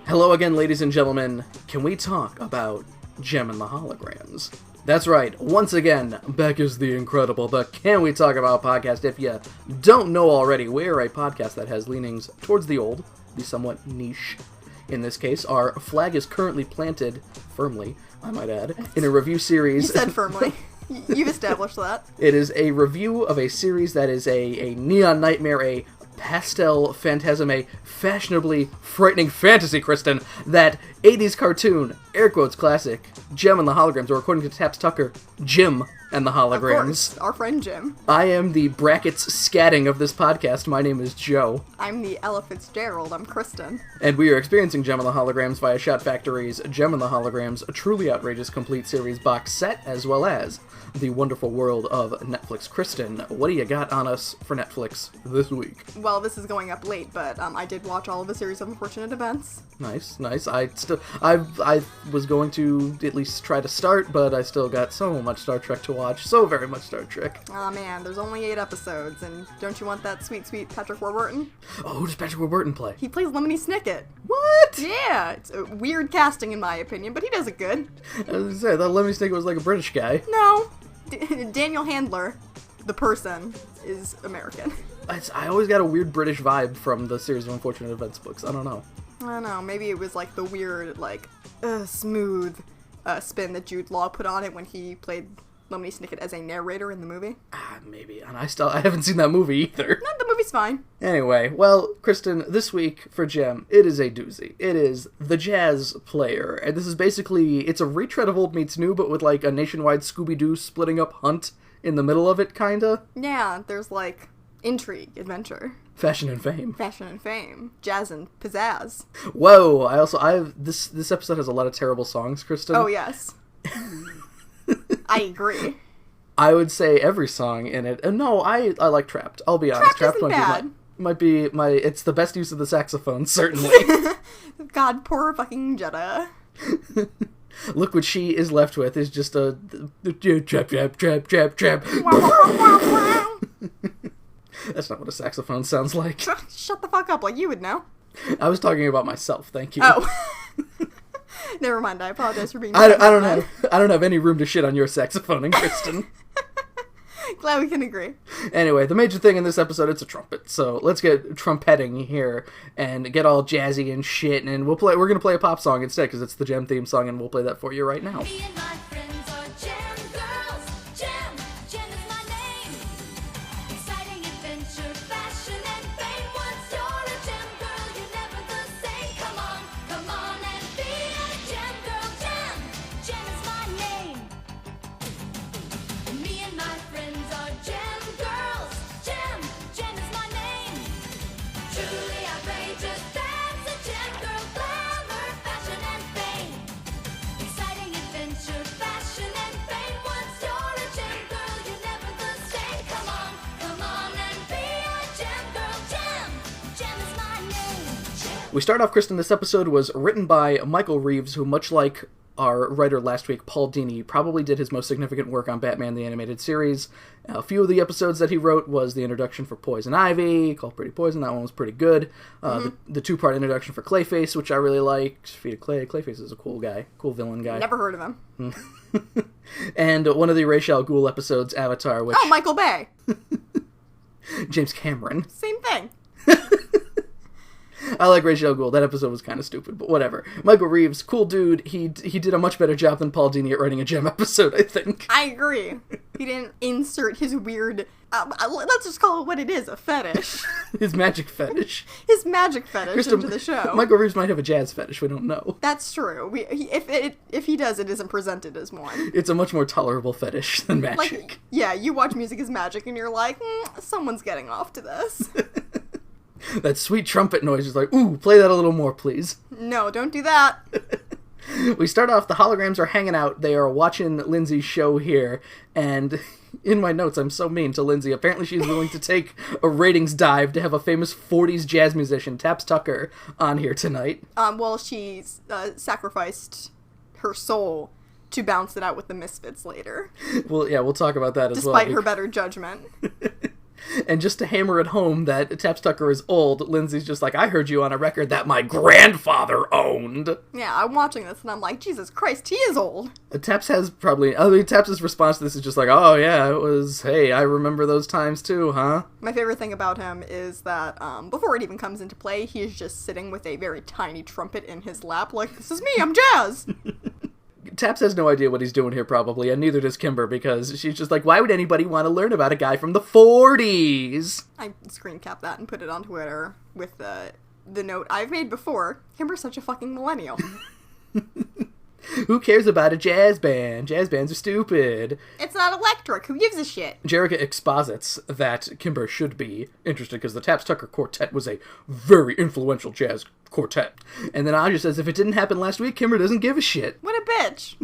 Hello again, ladies and gentlemen. Can we talk about Jem and the Holograms? That's right, once again, back is the incredible, the Can We Talk About podcast. If you don't know already, we're a podcast that has leanings towards the old, the somewhat niche. In this case, our flag is currently planted, firmly, I might add, in a review series. You said firmly. You've established that. It is a review of a series that is a neon nightmare, a pastel phantasm, a fashionably frightening fantasy, Kristen, that 80s cartoon, air quotes classic, Jem and the Holograms, or according to Taps Tucker, Jim and the Holograms. Of course, our friend Jim. I am the brackets scatting of this podcast. My name is Joe. I'm the Ella Fitzgerald. I'm Kristen. And we are experiencing Jem and the Holograms via Shot Factory's Jem and the Holograms, a truly outrageous complete series box set, as well as the wonderful world of Netflix. Kristen, what do you got on us for Netflix this week? Well, this is going up late, but I did watch all of the series of Unfortunate Events. Nice. I was going to at least try to start, but I still got so much Star Trek to watch. So very much Star Trek. Aw, man, there's only 8 episodes, and don't you want that sweet, sweet Patrick Warburton? Oh, who does Patrick Warburton play? He plays Lemony Snicket. What? Yeah, it's a weird casting in my opinion, but he does it good. I was gonna say, I thought Lemony Snicket was like a British guy. No, Daniel Handler, the person, is American. I always got a weird British vibe from the series of Unfortunate Events books. I don't know. I don't know, maybe it was like the weird, smooth spin that Jude Law put on it when he played Lemony Snicket as a narrator in the movie. Maybe. And I haven't seen that movie either. No, the movie's fine. Anyway, well, Kristen, this week for Jem, it is a doozy. It is The Jazz Player. And this is basically, it's a retread of Old Meets New, but with like a nationwide Scooby-Doo splitting up hunt in the middle of it, kinda. Yeah, there's like intrigue, adventure. Fashion and fame. Fashion and fame. Jazz and pizzazz. Whoa, this episode has a lot of terrible songs, Kristen. Oh, yes. I agree. I would say every song in it. No, I like Trapped. I'll be honest. Trapped isn't might be my. It's the best use of the saxophone, certainly. God, poor fucking Jetta. Look what she is left with is just a trap. That's not what a saxophone sounds like. Shut the fuck up, like you would know. I was talking about myself. Thank you. Oh. Never mind. I apologize for being. I don't have any room to shit on your saxophoning, Kristen. Glad we can agree. Anyway, the major thing in this episode, it's a trumpet. So let's get trumpeting here and get all jazzy and shit. And we're gonna play a pop song instead because it's the Jem theme song, and we'll play that for you right now. Me and my friends are Jem girls. Jem is my name. Exciting adventure, fashion and fame. Once you're a Jem girl, you're never the same. Come on and be a Jem girl. Jem is my name. Me and my friends are Jem girls. Jem is my name. Truly outrageous, that's a Jem girl. Glamour, fashion and fame. Exciting adventure, fashion and fame. Once you're a Jem girl, you're never the same. Come on and be a Jem girl. Jem is my name. We start off, Kristen, this episode was written by Michael Reeves, who, much like our writer last week, Paul Dini, probably did his most significant work on Batman the Animated Series. A few of the episodes that he wrote was the introduction for Poison Ivy, called Pretty Poison. That one was pretty good. The two-part introduction for Clayface, which I really liked. Feet of Clay. Clayface is a cool guy. Cool villain guy. Never heard of him. And one of the Ra's al Ghul episodes, Avatar, which... Oh, Michael Bay. James Cameron. Same thing. I like Ra's al Ghul. That episode was kind of stupid, but whatever. Michael Reeves, cool dude. He did a much better job than Paul Dini at writing a Jem episode, I think. I agree. He didn't insert his weird, let's just call it what it is, a fetish. His magic fetish. His magic fetish into the show. Michael Reeves might have a jazz fetish, we don't know. That's true. If he does, it isn't presented as one. It's a much more tolerable fetish than magic. Like, yeah, you watch music as magic and you're like, someone's getting off to this. That sweet trumpet noise is like, ooh, play that a little more, please. No, don't do that. We start off, the holograms are hanging out. They are watching Lindsay's show here, and in my notes, I'm so mean to Lindsay. Apparently she's willing to take a ratings dive to have a famous 40s jazz musician, Taps Tucker, on here tonight. Well, she sacrificed her soul to bounce it out with the Misfits later. Well, yeah, we'll talk about that as well. Despite her better judgment. And just to hammer it home that Taps Tucker is old, Lindsay's just like, I heard you on a record that my grandfather owned. Yeah, I'm watching this and I'm like, Jesus Christ, he is old. Taps' response to this is just like, oh yeah, it was, hey, I remember those times too, huh? My favorite thing about him is that before it even comes into play, he is just sitting with a very tiny trumpet in his lap like, this is me, I'm Jazz. Taps has no idea what he's doing here, probably, and neither does Kimber, because she's just like, why would anybody want to learn about a guy from the 40s? I screen cap that and put it on Twitter with the note I've made before. Kimber's such a fucking millennial. Who cares about a jazz band? Jazz bands are stupid. It's not electric. Who gives a shit? Jerrica exposits that Kimber should be interested because the Taps Tucker Quartet was a very influential jazz quartet. And then Aja says if it didn't happen last week, Kimber doesn't give a shit. What a bitch.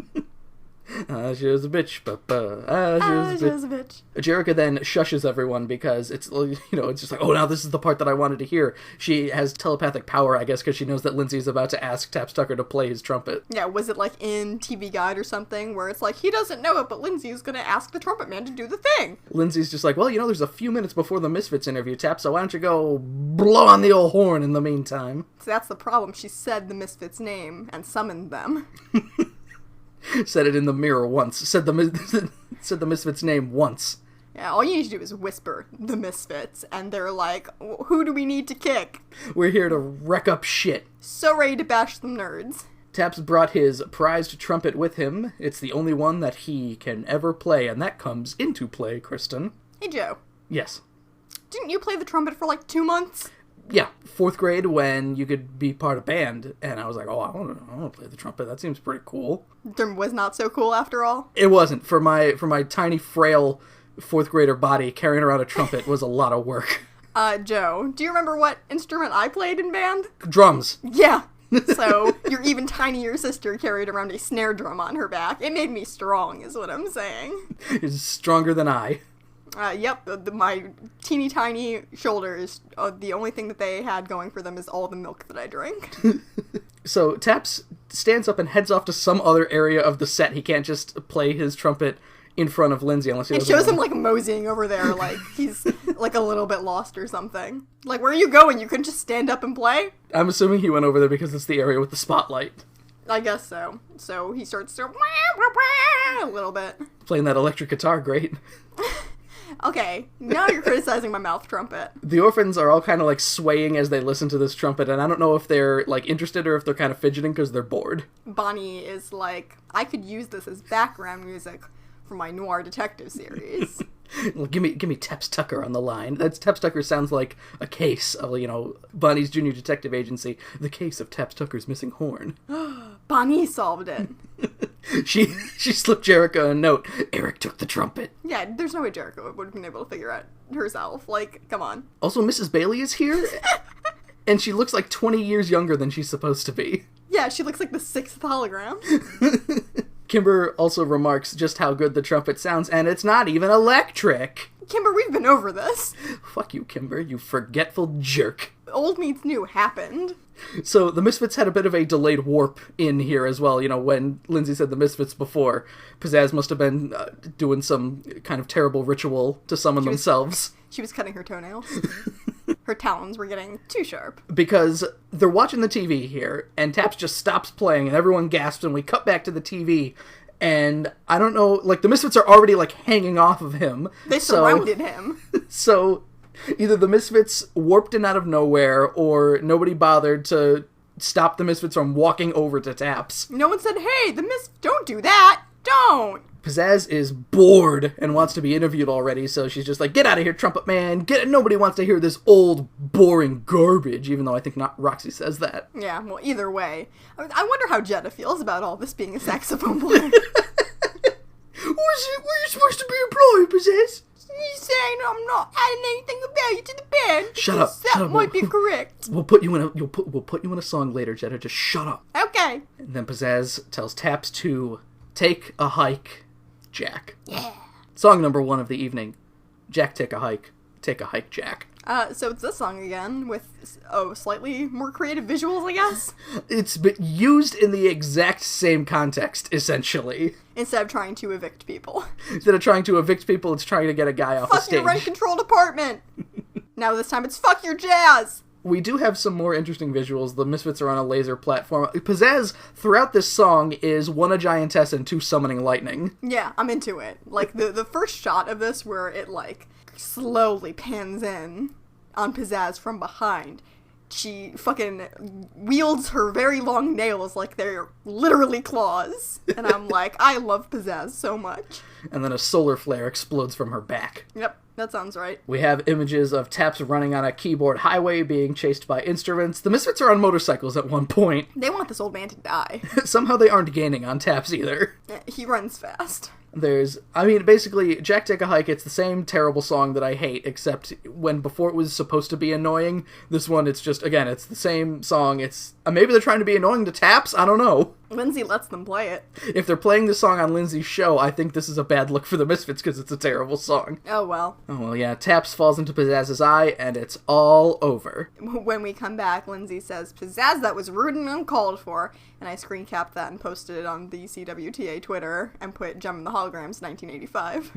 She was a bitch, she was a bitch. Jerrica then shushes everyone because it's just like, oh, now this is the part that I wanted to hear. She has telepathic power, I guess, because she knows that Lindsay's about to ask Taps Tucker to play his trumpet. Yeah, was it like in TV Guide or something where it's like, he doesn't know it, but Lindsay's gonna ask the trumpet man to do the thing. Lindsay's just like, well, there's a few minutes before the Misfits interview, Taps, so why don't you go blow on the old horn in the meantime? So that's the problem. She said the Misfits' name and summoned them. Said it in the mirror once. Said the Misfits' name once. Yeah, all you need to do is whisper the Misfits, and they're like, who do we need to kick? We're here to wreck up shit. So ready to bash some nerds. Taps brought his prized trumpet with him. It's the only one that he can ever play, and that comes into play, Kristen. Hey, Joe. Yes. Didn't you play the trumpet for like 2 months? Yeah, 4th grade when you could be part of band, and I was like, oh, I want to play the trumpet. That seems pretty cool. It was not so cool after all. It wasn't. For my tiny, frail 4th grader body, carrying around a trumpet was a lot of work. Joe, do you remember what instrument I played in band? Drums. Yeah. So, your even tinier sister carried around a snare drum on her back. It made me strong, is what I'm saying. It's stronger than I. Yep, my teeny tiny shoulders, the only thing that they had going for them is all the milk that I drink. So Taps stands up and heads off to some other area of the set. He can't just play his trumpet in front of Lindsay unless he It shows him like moseying over there, like he's like a little bit lost or something. Like, where are you going? You couldn't just stand up and play? I'm assuming he went over there because it's the area with the spotlight. I guess so. So he starts to a little bit. Playing that electric guitar, great. Okay, now you're criticizing my mouth trumpet. The orphans are all kind of like swaying as they listen to this trumpet, and I don't know if they're like interested or if they're kind of fidgeting because they're bored. Bonnie is like, I could use this as background music for my noir detective series. Well, give me Taps Tucker on the line. That's Taps Tucker sounds like a case of, Bonnie's Junior Detective Agency, the case of Taps Tucker's missing horn. Bonnie solved it. She slipped Jerrica a note. Eric took the trumpet. Yeah, there's no way Jericho would have been able to figure out herself. Like, come on. Also, Mrs. Bailey is here, and she looks like 20 years younger than she's supposed to be. Yeah, she looks like the 6th hologram. Kimber also remarks just how good the trumpet sounds, and it's not even electric. Kimber, we've been over this. Fuck you, Kimber, you forgetful jerk. Old meets new happened. So the Misfits had a bit of a delayed warp in here as well. When Lindsay said the Misfits before, Pizzazz must have been doing some kind of terrible ritual to summon themselves. She was cutting her toenails. Her talons were getting too sharp. Because they're watching the TV here, and Taps just stops playing, and everyone gasps, and we cut back to the TV, and I don't know, the Misfits are already, hanging off of him. They surrounded him. So either the Misfits warped in out of nowhere, or nobody bothered to stop the Misfits from walking over to Taps. No one said, hey, don't do that! Don't! Pizzazz is bored and wants to be interviewed already, so she's just like, get out of here, trumpet man! Nobody wants to hear this old, boring garbage, even though I think not Roxy says that. Yeah, well, either way. I wonder how Jetta feels about all this being a saxophone player. Were you supposed to be employed, Pizzazz? He's saying I'm not adding anything of value to the band. Shut up. That might be correct. We'll put you in a song later, Jetta. Just shut up. Okay. And then Pizzazz tells Taps to take a hike, Jack. Yeah. Song number 1 of the evening. Jack, take a hike. Take a hike, Jack. So it's this song again with, slightly more creative visuals, I guess. It's been used in the exact same context, essentially. Instead of trying to evict people. Instead of trying to evict people, it's trying to get a guy off the Fuck stage. your rent-controlled apartment! Now this time it's fuck your jazz! We do have some more interesting visuals. The Misfits are on a laser platform. Pizzazz, throughout this song, is one a giantess and two summoning lightning. Yeah, I'm into it. Like, the first shot of this where it, like, slowly pans in on Pizzazz from behind. She fucking wields her very long nails like they're literally claws. And I'm like, I love Pizzazz so much. And then a solar flare explodes from her back. Yep, that sounds right. We have images of Taps running on a keyboard highway being chased by instruments. The Misfits are on motorcycles at one point. They want this old man to die. Somehow they aren't gaining on Taps either. He runs fast. Basically, Jack Take a Hike, it's the same terrible song that I hate, except when before it was supposed to be annoying. This one, it's just, again, it's the same song. It's, maybe they're trying to be annoying to Taps, I don't know. Lindsay lets them play it. If they're playing this song on Lindsay's show, I think this is a bad look for the Misfits, because it's a terrible song. Oh well. Oh well, yeah, Taps falls into Pizzazz's eye, and it's all over. When we come back, Lindsay says, Pizzazz, that was rude and uncalled for. And I screen capped that and posted it on the CWTA Twitter and put Gem and the Holograms 1985.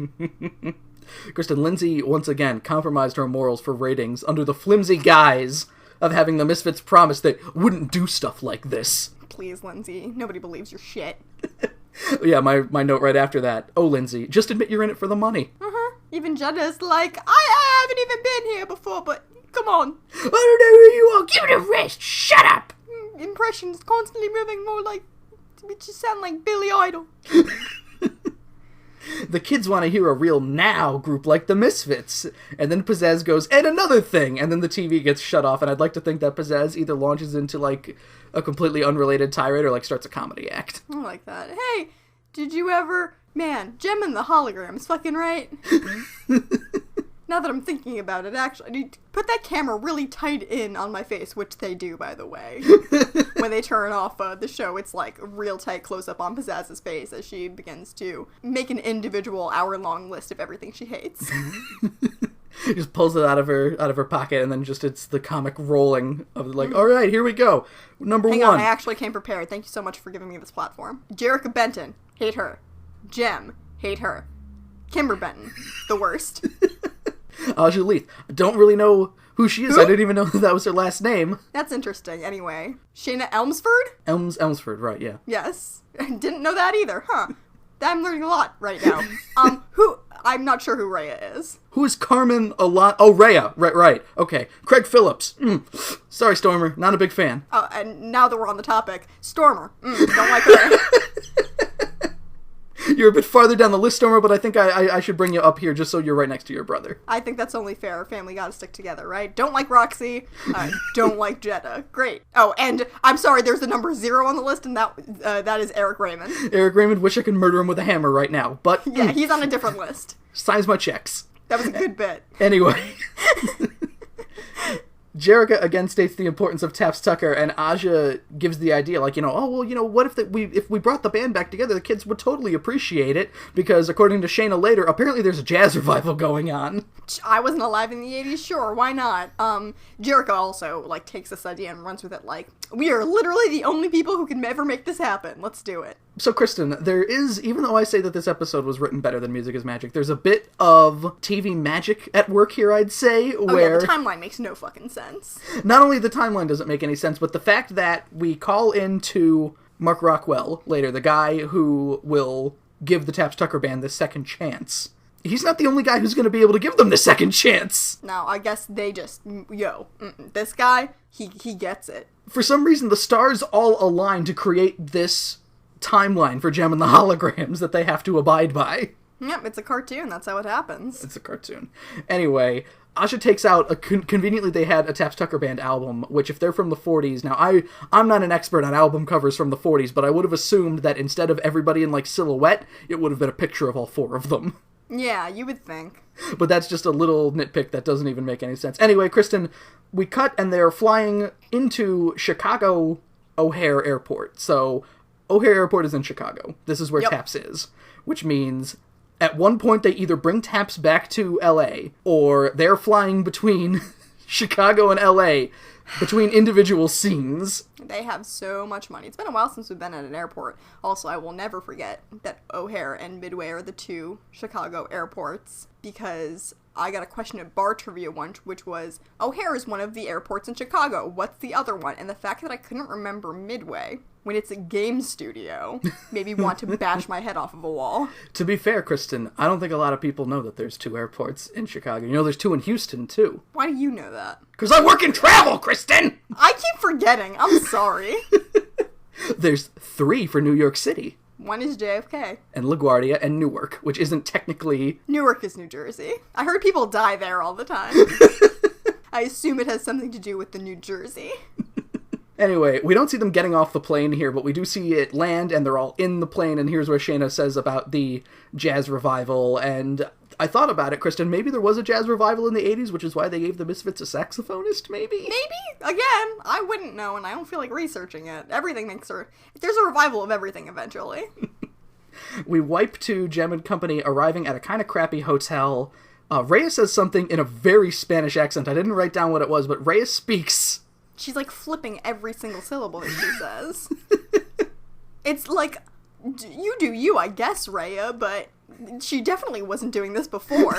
Kristen, Lindsay once again compromised her morals for ratings under the flimsy guise of having the Misfits promise they wouldn't do stuff like this. Please, Lindsay. Nobody believes your shit. Yeah, my note right after that. Oh, Lindsay, just admit you're in it for the money. Even Jenna's like, I haven't even been here before, but come on. I don't know who you are. Give it a rest. Shut up. Impressions constantly moving more like, you just sound like Billy Idol. The kids want to hear a real now group like the Misfits. And then Pizzazz goes, and another thing. And then the TV gets shut off. And I'd like to think that Pizzazz either launches into, like, a completely unrelated tirade or, like, starts a comedy act. I like that. Hey, did you ever... Man, Gem and the Holograms, fucking right. Now that I'm thinking about it, actually, I need to put that camera really tight in on my face, which they do, by the way. When they turn off the show, it's like a real tight close-up on Pizzazz's face as she begins to make an individual hour-long list of everything she hates. Just pulls it out of her pocket, and then just it's the comic rolling of like, all right, here we go. Number Hang one. on, I actually came prepared. Thank you so much for giving me this platform. Jerica Benton, hate her. Gem, hate her. Kimber Benton, the worst. Aja Leith. I don't really know who she is. Who? I didn't even know that was her last name. That's interesting. Anyway, Shayna Elmsford? Elmsford, right, yeah. Yes. I didn't know that either, huh? I'm learning a lot right now. I'm not sure who Rhea is. Who is Carmen Oh, Rhea. Right. Okay. Craig Phillips. Sorry, Stormer. Not a big fan. Oh, and now that we're on the topic, Stormer. Don't like her. You're a bit farther down the list, Stormer, but I think I should bring you up here just so you're right next to your brother. I think that's only fair. Family gotta stick together, right? Don't like Roxy. Don't like Jetta. Great. Oh, and I'm sorry, there's the number 0 on the list, and that is Eric Raymond. Eric Raymond, wish I could murder him with a hammer right now, but... Yeah, he's on a different list. Signs my checks. That was a good bit. Anyway... Jerica again states the importance of Taps Tucker, and Aja gives the idea, like, what if we brought the band back together, the kids would totally appreciate it, because according to Shayna later, apparently there's a jazz revival going on. I wasn't alive in the 80s, sure, why not? Jerica also, like, takes this idea and runs with it, like, we are literally the only people who can ever make this happen, let's do it. So, Kristen, there is, even though I say that this episode was written better than Music is Magic, there's a bit of TV magic at work here, I'd say, where... Oh yeah, the timeline makes no fucking sense. Not only the timeline doesn't make any sense, but the fact that we call into Mark Rockwell later, the guy who will give the Taps Tucker band the second chance. He's not the only guy who's going to be able to give them the second chance. No, I guess they just, this guy, he gets it. For some reason, the stars all align to create this timeline for Gem and the Holograms that they have to abide by. Yep, it's a cartoon, that's how it happens. It's a cartoon. Anyway, Aja takes out, conveniently they had a Taps Tucker Band album, which if they're from the 40s, now I'm not an expert on album covers from the 40s, but I would have assumed that instead of everybody in, like, silhouette, it would have been a picture of all 4 of them. Yeah, you would think. But that's just a little nitpick that doesn't even make any sense. Anyway, Kristen, we cut and they're flying into Chicago O'Hare Airport. So, O'Hare Airport is in Chicago. This is where Taps is. Which means, at one point they either bring Taps back to LA, or they're flying between Chicago and LA between individual scenes. They have so much money. It's been a while since we've been at an airport. Also, I will never forget that O'Hare and Midway are the two Chicago airports, because I got a question at bar trivia once, which was, O'Hare is one of the airports in Chicago. What's the other one? And the fact that I couldn't remember Midway, when it's a game studio, made me want to bash my head off of a wall. To be fair, Kristen, I don't think a lot of people know that there's 2 airports in Chicago. You know, there's 2 in Houston, too. Why do you know that? Because I work in travel, Kristen! I keep forgetting. I'm sorry. There's 3 for New York City. One is JFK. And LaGuardia and Newark, which isn't technically... Newark is New Jersey. I heard people die there all the time. I assume it has something to do with the New Jersey. Anyway, we don't see them getting off the plane here, but we do see it land, and they're all in the plane, and here's where Shayna says about the jazz revival, and I thought about it, Kristen, maybe there was a jazz revival in the 80s, which is why they gave the Misfits a saxophonist, maybe? Maybe? Again, I wouldn't know, and I don't feel like researching it. Everything makes her... There's a revival of everything eventually. We wipe to Jem and company arriving at a kind of crappy hotel. Rhea says something in a very Spanish accent. I didn't write down what it was, but Rhea speaks... She's like flipping every single syllable that she says. It's like, you do you, I guess, Rhea, but she definitely wasn't doing this before.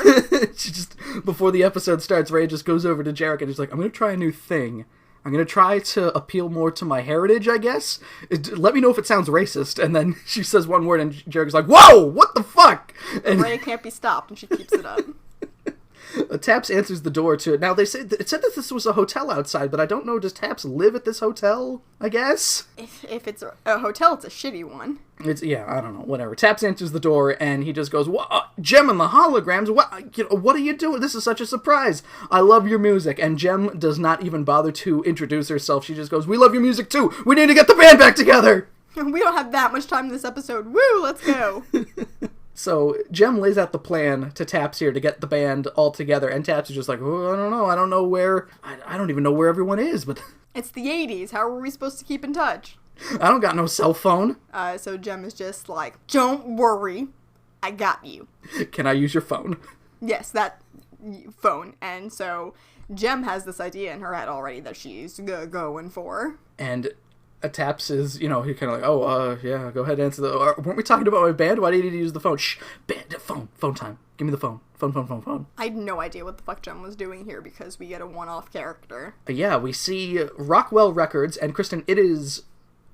She just, before the episode starts, Rhea just goes over to Jarek and she's like, I'm going to try a new thing. I'm going to try to appeal more to my heritage, I guess. Let me know if it sounds racist. And then she says one word and Jarek's like, whoa, what the fuck? And Rhea can't be stopped and she keeps it up. Taps answers the door to it. Now, it said that this was a hotel outside, but I don't know, does Taps live at this hotel, I guess? If it's a hotel, it's a shitty one. Yeah, I don't know, whatever. Taps answers the door, and he just goes, Jem and the holograms, what are you doing? This is such a surprise. I love your music. And Jem does not even bother to introduce herself. She just goes, we love your music too. We need to get the band back together. We don't have that much time in this episode. Woo, let's go. So Jem lays out the plan to Taps here to get the band all together, and Taps is just like, oh, I don't know where, I don't even know where everyone is, but... It's the 80s, how are we supposed to keep in touch? I don't got no cell phone. So Jem is just like, don't worry, I got you. Can I use your phone? Yes, that phone. And so Jem has this idea in her head already that she's going for. And... Taps is, he kind of like, yeah, go ahead and answer weren't we talking about my band? Why do you need to use the phone? Shh, band, phone time. Give me the phone. Phone. I had no idea what the fuck Jem was doing here because we get a one-off character. Yeah, we see Rockwell Records, and Kristen, it is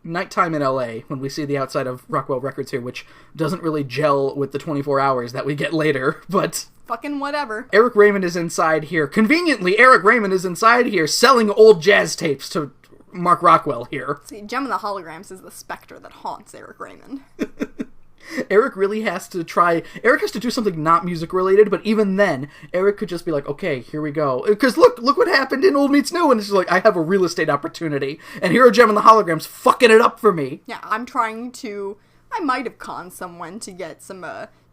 nighttime in LA when we see the outside of Rockwell Records here, which doesn't really gel with the 24 hours that we get later, but... Fucking whatever. Eric Raymond is inside here. Conveniently, Eric Raymond is inside here selling old jazz tapes to... Mark Rockwell here. See, Jem and the Holograms is the specter that haunts Eric Raymond. Eric has to do something not music related, but even then, Eric could just be like, okay, here we go. Because look what happened in Old Meets New, and it's just like, I have a real estate opportunity, and here are Jem and the Holograms fucking it up for me. Yeah, I might have conned someone to get some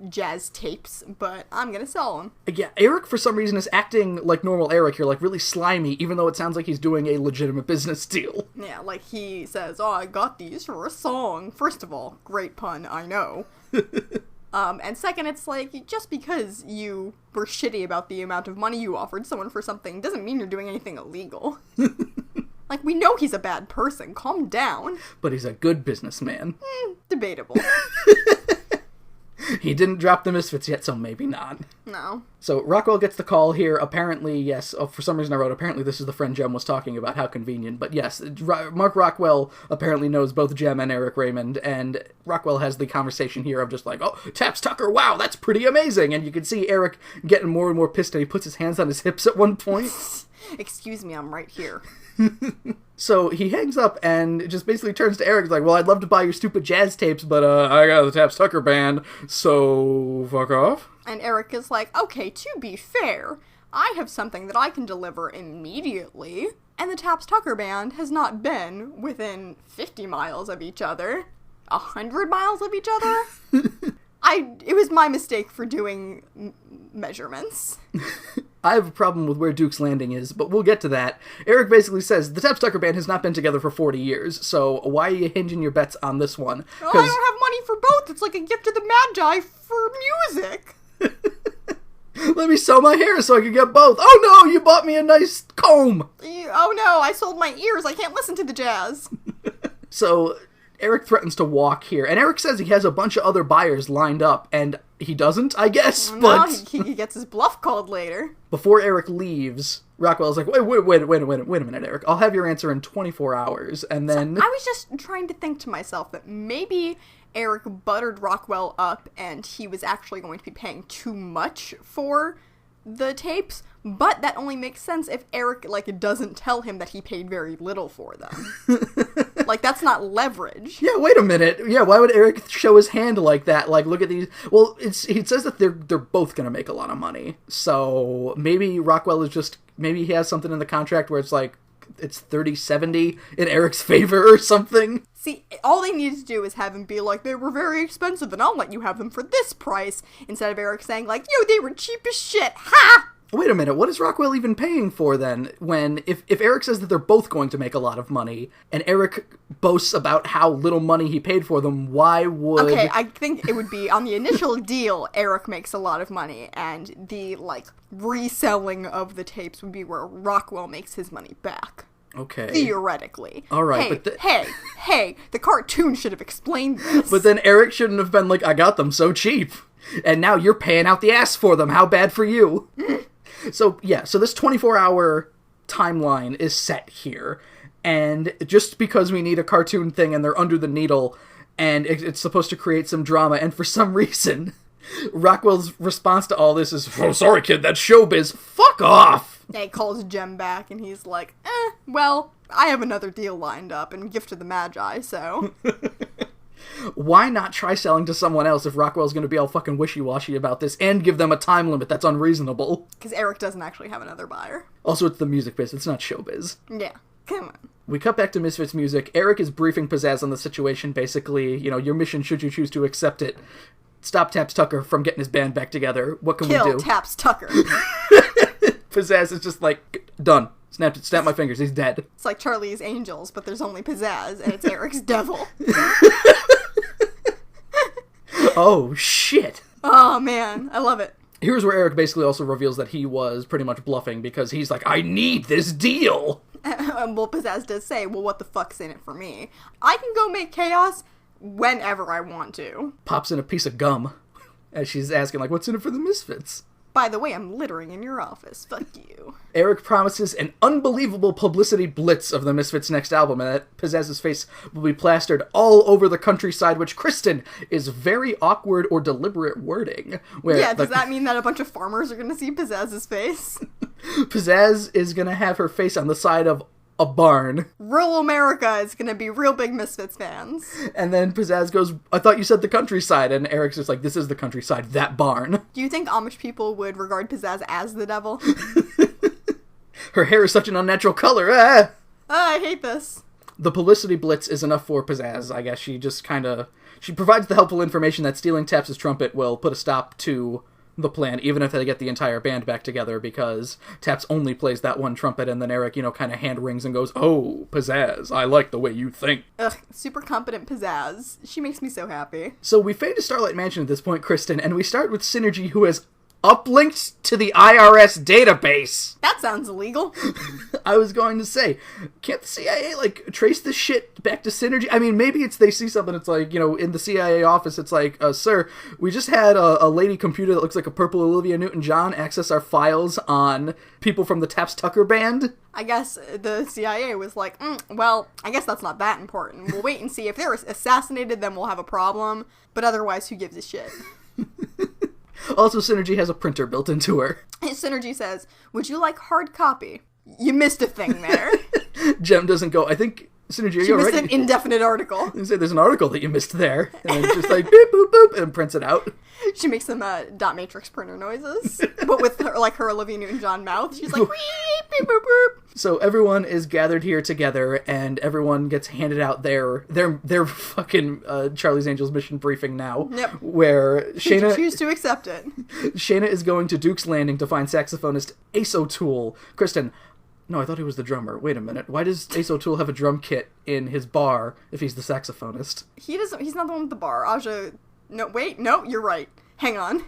jazz tapes, but I'm gonna sell them. Yeah, Eric, for some reason, is acting like normal Eric here, like really slimy, even though it sounds like he's doing a legitimate business deal. Yeah, like he says, I got these for a song. First of all, great pun, I know. And second, it's like, just because you were shitty about the amount of money you offered someone for something doesn't mean you're doing anything illegal. Like, we know he's a bad person. Calm down. But he's a good businessman. Debatable. He didn't drop the Misfits yet, so maybe not. No. So Rockwell gets the call here. Apparently, yes. Oh, for some reason I wrote, apparently this is the friend Jem was talking about. How convenient. But yes, Mark Rockwell apparently knows both Jem and Eric Raymond, and Rockwell has the conversation here of just like, oh, Taps Tucker, wow, that's pretty amazing. And you can see Eric getting more and more pissed, and he puts his hands on his hips at one point. Excuse me, I'm right here. So he hangs up and just basically turns to Eric like, well, I'd love to buy your stupid jazz tapes, but I got the Taps Tucker band, so fuck off. And Eric is like, okay, to be fair, I have something that I can deliver immediately. And the Taps Tucker band has not been within 50 miles of each other. 100 miles of each other? It was my mistake for doing measurements. I have a problem with where Duke's Landing is, but we'll get to that. Eric basically says, the Taps Tucker band has not been together for 40 years, so why are you hinging your bets on this one? Oh, I don't have money for both. It's like a gift to the Magi for music. Let me sew my hair so I can get both. Oh no, you bought me a nice comb. Oh no, I sold my ears. I can't listen to the jazz. So Eric threatens to walk here, and Eric says he has a bunch of other buyers lined up, and he doesn't, I guess, No, but... he gets his bluff called later. Before Eric leaves, Rockwell's like, wait a minute, Eric. I'll have your answer in 24 hours, and then... I was just trying to think to myself that maybe Eric buttered Rockwell up and he was actually going to be paying too much for the tapes, but that only makes sense if Eric, doesn't tell him that he paid very little for them. That's not leverage. Yeah, wait a minute. Yeah, why would Eric show his hand like that? Look at these... Well, he says that they're both gonna make a lot of money, so maybe Rockwell is just... Maybe he has something in the contract where it's 30-70 in Eric's favor or something. See, all they need to do is have him be like, they were very expensive and I'll let you have them for this price, instead of Eric saying yo, they were cheap as shit, ha! Wait a minute, what is Rockwell even paying for then? When, if Eric says that they're both going to make a lot of money, and Eric boasts about how little money he paid for them, why would... Okay, I think it would be, on the initial deal, Eric makes a lot of money, and the, reselling of the tapes would be where Rockwell makes his money back. Okay. Theoretically. Alright, Hey, the cartoon should have explained this. But then Eric shouldn't have been like, I got them so cheap. And now you're paying out the ass for them. How bad for you? So this 24-hour timeline is set here. And just because we need a cartoon thing and they're under the needle, and it's supposed to create some drama, and for some reason, Rockwell's response to all this is, oh, sorry, kid, that's showbiz. Fuck off! He calls Jem back, and he's like, well, I have another deal lined up, and Gift of the Magi, so... Why not try selling to someone else if Rockwell's going to be all fucking wishy-washy about this and give them a time limit that's unreasonable? Because Eric doesn't actually have another buyer. Also, it's the music biz, it's not showbiz. Yeah, come on. We cut back to Misfits music. Eric is briefing Pizzazz on the situation, basically, your mission should you choose to accept it. Stop Taps Tucker from getting his band back together. What can we do? Kill Taps Tucker. Pizzazz is just done. Snap my fingers, he's dead. It's like Charlie's Angels, but there's only Pizzazz, and it's Eric's devil. Oh, shit. Oh, man. I love it. Here's where Eric basically also reveals that he was pretty much bluffing because he's like, I need this deal. Well, Pizzazz does say, well, what the fuck's in it for me? I can go make chaos whenever I want to. Pops in a piece of gum as she's asking, what's in it for the Misfits? By the way, I'm littering in your office. Fuck you. Eric promises an unbelievable publicity blitz of the Misfits' next album, and that Pizzazz's face will be plastered all over the countryside, which, Kristen, is very awkward or deliberate wording. Does that mean that a bunch of farmers are going to see Pizzazz's face? Pizzazz is going to have her face on the side of a barn. Rural America is going to be real big Misfits fans. And then Pizzazz goes, I thought you said the countryside. And Eric's just like, this is the countryside, that barn. Do you think Amish people would regard Pizzazz as the devil? Her hair is such an unnatural color. Ah! I hate this. The publicity blitz is enough for Pizzazz. I guess she just she provides the helpful information that stealing Taps' trumpet will put a stop to the plan, even if they get the entire band back together, because Taps only plays that one trumpet, and then Eric, kind of hand rings and goes, oh, Pizzazz, I like the way you think. Ugh, super competent Pizzazz. She makes me so happy. So we fade to Starlight Mansion at this point, Kristen, and we start with Synergy, who has uplinked to the IRS database. That sounds illegal. I was going to say, can't the CIA, trace this shit back to Synergy? I mean, maybe they see something, it's in the CIA office, it's sir, we just had a lady computer that looks like a purple Olivia Newton-John access our files on people from the Taps Tucker band. I guess the CIA was like, well, I guess that's not that important. We'll wait and see. If they're assassinated, then we'll have a problem. But otherwise, who gives a shit? Also, Synergy has a printer built into her. Synergy says, would you like hard copy? You missed a thing there. Jem doesn't go, I think, Synergy, are you missed alright? an indefinite article. You say there's an article that you missed there. And then just beep, boop, boop, and prints it out. She makes some dot matrix printer noises. But with her Olivia Newton-John mouth. She's like, beep, beep, boop, boop. So everyone is gathered here together, and everyone gets handed out their fucking Charlie's Angels mission briefing now. Yep. Where Shayna... Should you choose to accept it? Shayna is going to Duke's Landing to find saxophonist Ace O'Toole. Kristen... No, I thought he was the drummer. Wait a minute. Why does Ace O'Toole have a drum kit in his bar if he's the saxophonist? He's not the one with the bar. Aja... No, wait. No, you're right. Hang on.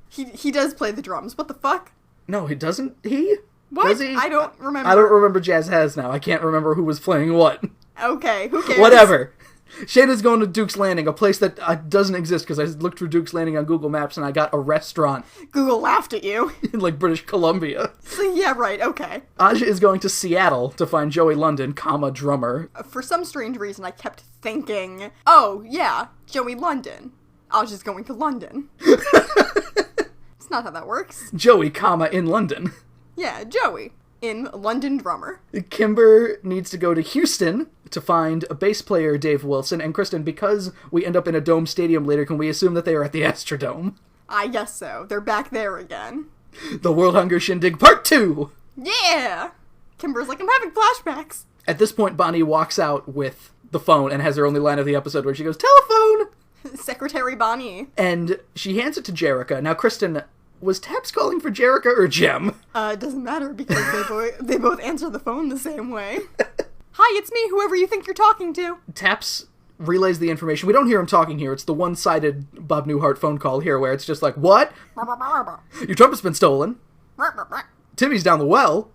He does play the drums. What the fuck? No, he doesn't. He? What? Does he? I don't remember. I don't remember Jazz Has now. I can't remember who was playing what. Okay, who cares? Whatever. Shayna's going to Duke's Landing, a place that doesn't exist because I looked for Duke's Landing on Google Maps and I got a restaurant Google laughed at you. in, like, British Columbia. Yeah, right, okay. Aja is going to Seattle to find Joey London, drummer. For some strange reason, I kept thinking, oh, yeah, Joey London. I was just going to London. It's not how that works. Joey, in London. Yeah, Joey. In London drummer. Kimber needs to go to Houston to find a bass player, Dave Wilson. And Kristen, because we end up in a dome stadium later, can we assume that they are at the Astrodome? I guess so. They're back there again. The World Hunger Shindig Part 2! Yeah! Kimber's like, I'm having flashbacks. At this point, Bonnie walks out with the phone and has her only line of the episode where she goes, telephone! Secretary Bonnie. And she hands it to Jerrica. Now, Kristen, was Taps calling for Jerrica or Jem? It doesn't matter because they both answer the phone the same way. Hi, it's me, whoever you think you're talking to. Taps relays the information. We don't hear him talking here. It's the one-sided Bob Newhart phone call here where it's just like, what? Your trumpet's been stolen. Timmy's down the well.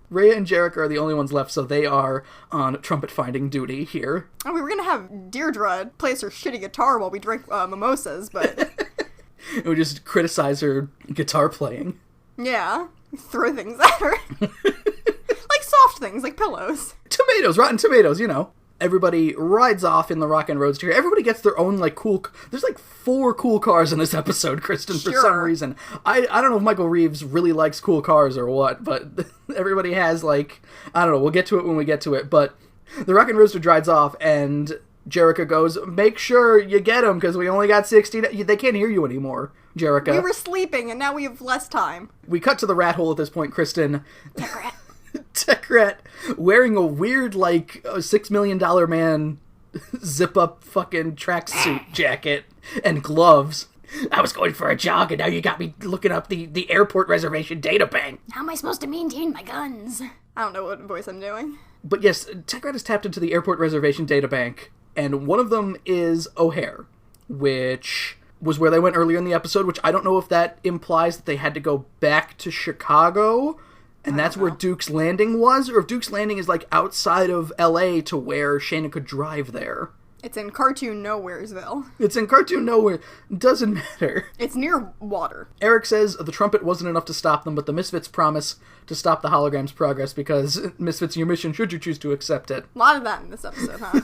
Rhea and Jerrica are the only ones left, so they are on trumpet-finding duty here. Oh, we were gonna have Deirdre play us her shitty guitar while we drink mimosas, but... And we just criticize her guitar playing. Yeah. Throw things at her. Like soft things, like pillows. Tomatoes, rotten tomatoes, you know. Everybody rides off in the Rockin' Roadster. Everybody gets their own, like, cool... There's, like, 4 cool cars in this episode, Kristen, for some reason. I don't know if Michael Reeves really likes cool cars or what, but everybody has, like... I don't know, we'll get to it when we get to it, but the Rockin' Roadster drives off, and Jerrica goes, make sure you get them, because we only got 60... They can't hear you anymore, Jerrica. We were sleeping, and now we have less time. We cut to the rat hole at this point, Kristen. Tech Rat wearing a weird, like, $6 million man zip-up fucking tracksuit jacket and gloves. I was going for a jog, and now you got me looking up the airport reservation data bank. How am I supposed to maintain my guns? I don't know what voice I'm doing. But yes, Tech Rat has tapped into the airport reservation data bank, and one of them is O'Hare, which was where they went earlier in the episode, which I don't know if that implies that they had to go back to Chicago, and that's where Duke's Landing was, or if Duke's Landing is, like, outside of L.A. to where Shayna could drive there. It's in Cartoon Nowheresville. It's in Cartoon Nowhere. Doesn't matter. It's near water. Eric says the trumpet wasn't enough to stop them, but the Misfits promise to stop the hologram's progress because Misfits, your mission should you choose to accept it. A lot of that in this episode, huh?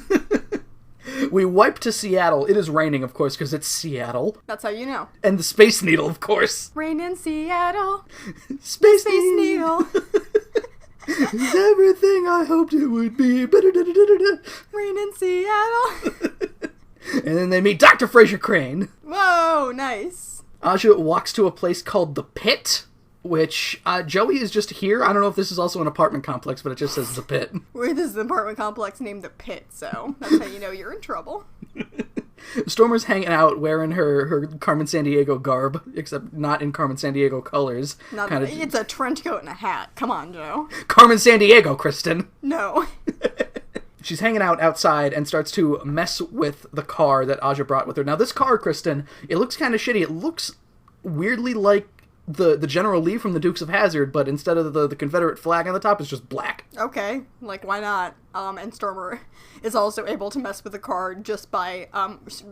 We wipe to Seattle. It is raining, of course, because it's Seattle. That's how you know. And the Space Needle, of course. Rain in Seattle. Space Needle. It's everything I hoped it would be. Rain in Seattle. And then they meet Dr. Frasier Crane. Whoa, nice. Aja walks to a place called The Pit, which Joey is just here. I don't know if this is also an apartment complex, but it just says The Pit. This is an apartment complex named The Pit, so that's how you know you're in trouble. Stormer's hanging out wearing her Carmen Sandiego garb, except not in Carmen Sandiego colors. It's a trench coat and a hat. Come on, Joe. Carmen Sandiego, Kristen. No. She's hanging out outside and starts to mess with the car that Aja brought with her. Now, this car, Kristen, it looks kind of shitty. It looks weirdly like the General Lee from the Dukes of Hazzard, but instead of the Confederate flag on the top, it's just black. Okay, like, why not? And Stormer is also able to mess with the car just by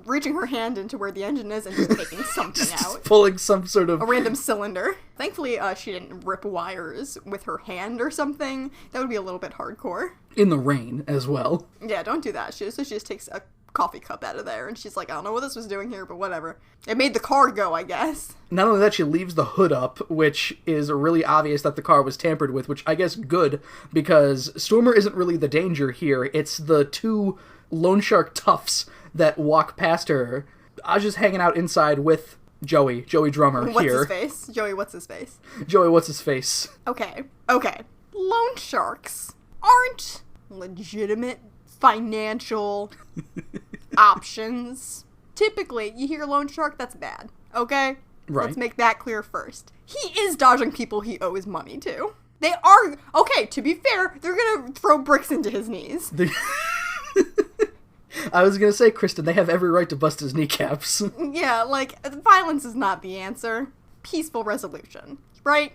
reaching her hand into where the engine is and just taking something out. Pulling some sort of... a random cylinder. Thankfully, she didn't rip wires with her hand or something. That would be a little bit hardcore. In the rain, as well. Yeah, don't do that. She just takes a coffee cup out of there, and she's like, I don't know what this was doing here, but whatever. It made the car go, I guess. Not only that, she leaves the hood up, which is really obvious that the car was tampered with, which I guess good, because Stormer isn't really the danger here. It's the 2 loan shark toughs that walk past her. Aja's hanging out inside with Joey Drummer here. What's his face? Joey, what's his face? Joey, what's his face? Okay. Loan sharks aren't legitimate financial options. Typically, you hear loan shark, that's bad. Okay? Right. Let's make that clear first. He is dodging people he owes money to. They are... Okay, to be fair, they're gonna throw bricks into his knees. I was gonna say, Kristen, they have every right to bust his kneecaps. Yeah, like, violence is not the answer. Peaceful resolution, right?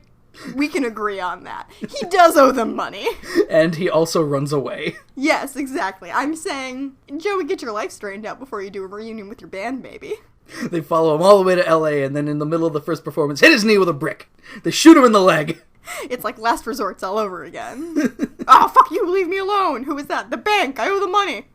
We can agree on that. He does owe them money. And he also runs away. Yes, exactly. I'm saying, Joey, get your life straightened out before you do a reunion with your band, maybe. They follow him all the way to LA, and then in the middle of the first performance, hit his knee with a brick. They shoot him in the leg. It's like Last Resorts all over again. Oh, fuck you, leave me alone. Who is that? The bank. I owe the money.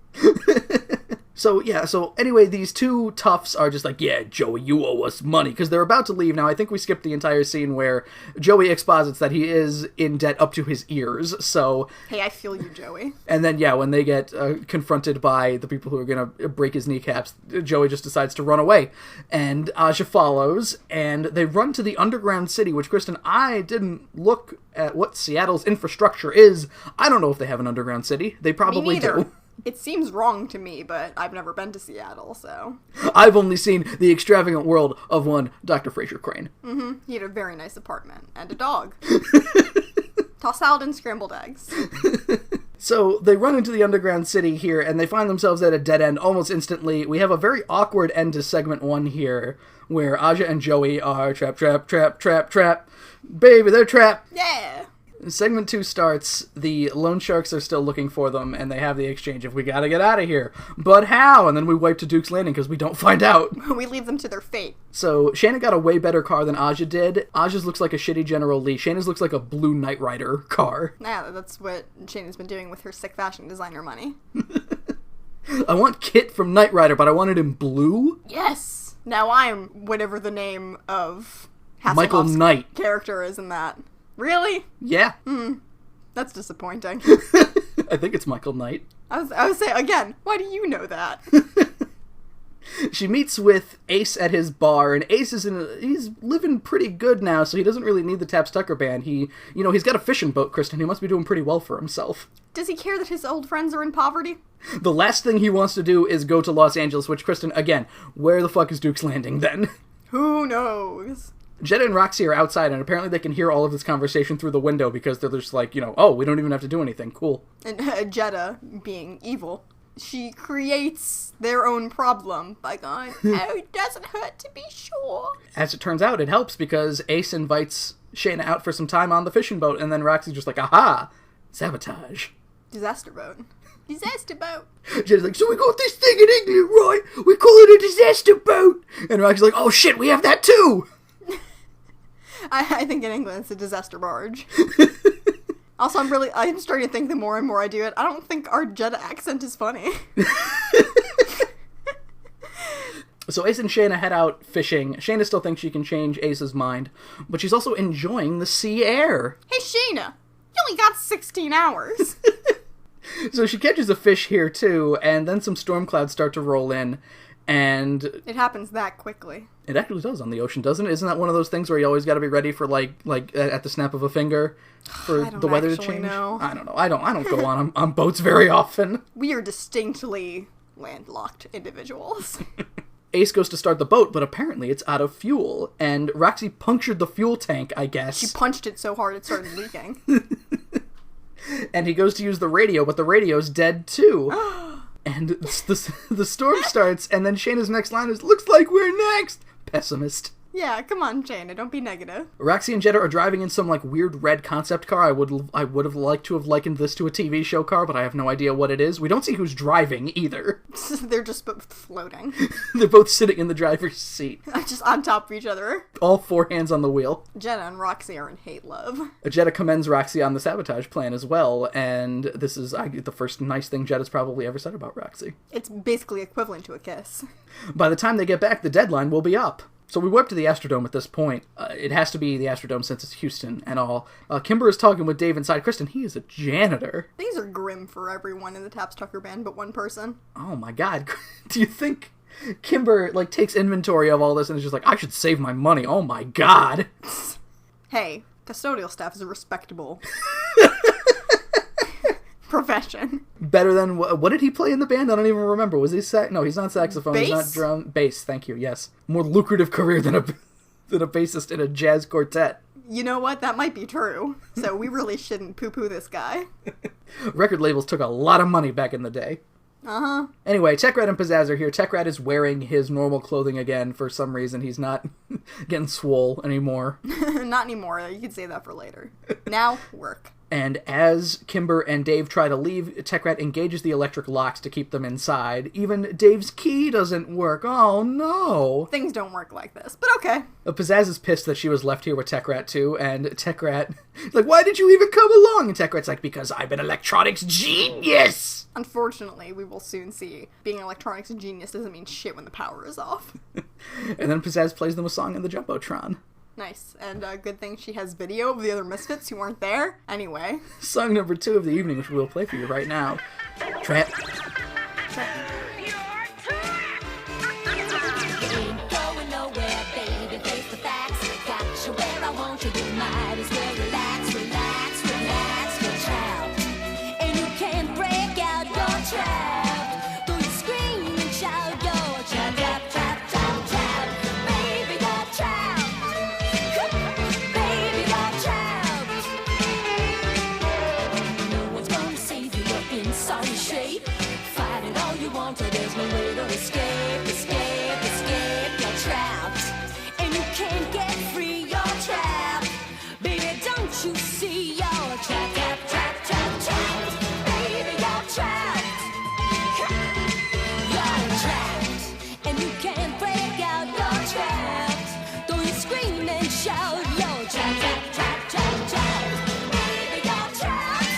So anyway, these two toughs are just like, yeah, Joey, you owe us money, because they're about to leave. Now, I think we skipped the entire scene where Joey exposits that he is in debt up to his ears, so... Hey, I feel you, Joey. And then, yeah, when they get confronted by the people who are going to break his kneecaps, Joey just decides to run away. And Aja follows, and they run to the underground city, which, Kristen, I didn't look at what Seattle's infrastructure is. I don't know if they have an underground city. They probably do. It seems wrong to me, but I've never been to Seattle, so... I've only seen the extravagant world of one Dr. Frasier Crane. Mm-hmm. He had a very nice apartment. And a dog. Tossed salad and scrambled eggs. So they run into the underground city here, and they find themselves at a dead end almost instantly. We have a very awkward end to segment 1 here, where Aja and Joey are trap. Baby, they're trapped. Yeah! Segment 2 starts, the loan sharks are still looking for them, and they have the exchange of, we gotta get out of here. But how? And then we wipe to Duke's Landing because we don't find out. We leave them to their fate. So, Shayna got a way better car than Aja did. Aja's looks like a shitty General Lee. Shayna's looks like a blue Knight Rider car. Yeah, that's what Shayna's been doing with her sick fashion designer money. I want Kit from Knight Rider, but I want it in blue? Yes! Now I'm whatever the name of Michael Hasselhoff's Knight character is in that. Really? Yeah. That's disappointing. I think it's Michael Knight. I was saying, again, why do you know that? She meets with Ace at his bar, and Ace he's living pretty good now, so he doesn't really need the Taps Tucker band. He's got a fishing boat, Kristen. He must be doing pretty well for himself. Does he care that his old friends are in poverty? The last thing he wants to do is go to Los Angeles, which, Kristen, again, where the fuck is Duke's Landing then? Who knows? Jetta and Roxy are outside, and apparently they can hear all of this conversation through the window because they're just like, oh, we don't even have to do anything. Cool. And Jetta, being evil, she creates their own problem by going, oh, it doesn't hurt to be sure. As it turns out, it helps because Ace invites Shayna out for some time on the fishing boat, and then Roxy's just like, aha, sabotage. Disaster boat. Disaster boat. Jetta's like, so we got this thing in England, right? We call it a disaster boat. And Roxy's like, oh shit, we have that too. I think in England it's a disaster barge. Also, I'm starting to think the more and more I do it, I don't think our Jetta accent is funny. So Ace and Shayna head out fishing. Shayna still thinks she can change Ace's mind, but she's also enjoying the sea air. Hey, Shayna, you only got 16 hours. So she catches a fish here too, and then some storm clouds start to roll in, and... It happens that quickly. It actually does on the ocean, doesn't it? Isn't that one of those things where you always got to be ready for like at the snap of a finger for the weather to change? Know. I don't know. I don't go on boats very often. We are distinctly landlocked individuals. Ace goes to start the boat, but apparently it's out of fuel, and Roxy punctured the fuel tank, I guess. She punched it so hard it started leaking. And he goes to use the radio, but the radio's dead too. And the storm starts, and then Shayna's next line is, looks like we're next! Pessimist. Yeah, come on, Shayna, don't be negative. Roxy and Jetta are driving in some, weird red concept car. I would have liked to have likened this to a TV show car, but I have no idea what it is. We don't see who's driving, either. They're just both floating. They're both sitting in the driver's seat. Just on top of each other. All 4 hands on the wheel. Jetta and Roxy are in hate love. Jetta commends Roxy on the sabotage plan as well, and this is the first nice thing Jetta's probably ever said about Roxy. It's basically equivalent to a kiss. By the time they get back, the deadline will be up. So we warp to the Astrodome at this point. It has to be the Astrodome since it's Houston and all. Kimber is talking with Dave inside. Kristen, he is a janitor. Things are grim for everyone in the Taps Tucker band but one person. Oh my god. Do you think Kimber, takes inventory of all this and is just like, I should save my money. Oh my god. Hey, custodial staff is a respectable profession. Better than... What did he play in the band? I don't even remember. Was he No, he's not saxophone. Bass? He's not drum. Bass, thank you, yes. More lucrative career than a bassist in a jazz quartet. You know what? That might be true. So we really shouldn't poo-poo this guy. Record labels took a lot of money back in the day. Uh-huh. Anyway, Tech Rat and Pizzazz are here. Tech Rat is wearing his normal clothing again for some reason. He's not getting swole anymore. Not anymore. You can say that for later. Now, work. And as Kimber and Dave try to leave, Tech Rat engages the electric locks to keep them inside. Even Dave's key doesn't work. Oh, no. Things don't work like this, but okay. Pizzazz is pissed that she was left here with Tech Rat, too, and Tech Rat is like, why did you even come along? And Tech Rat's like, because I'm an electronics genius! Unfortunately, we will soon see being an electronics genius doesn't mean shit when the power is off. And then Pizzazz plays them a song in the Jumbotron. Nice. And good thing she has video of the other Misfits who weren't there. Anyway. Song number 2 of the evening, which we'll play for you right now. Trap. Ain't going nowhere, baby, face the facts. Got you where I want you, you might as well relax, relax, relax. You're trapped, and you can't break out your trap. Though you scream and shout, you're trapped, trapped, trapped, trapped, trapped. Baby, you're trapped. Baby, you're trapped. No one's gonna save you, you're in sorry shape. Fight it all you want, so there's no way to escape, escape, escape. You're trapped, and you can't get free. You're trapped, baby. Don't you see? You're trapped, trapped, trapped, trapped, trapped. Baby, you're trapped. You're trapped, and you can't break out. You're trapped. Though you scream and shout, you're trapped, trapped, trapped, trapped, trapped. Baby, you're trapped.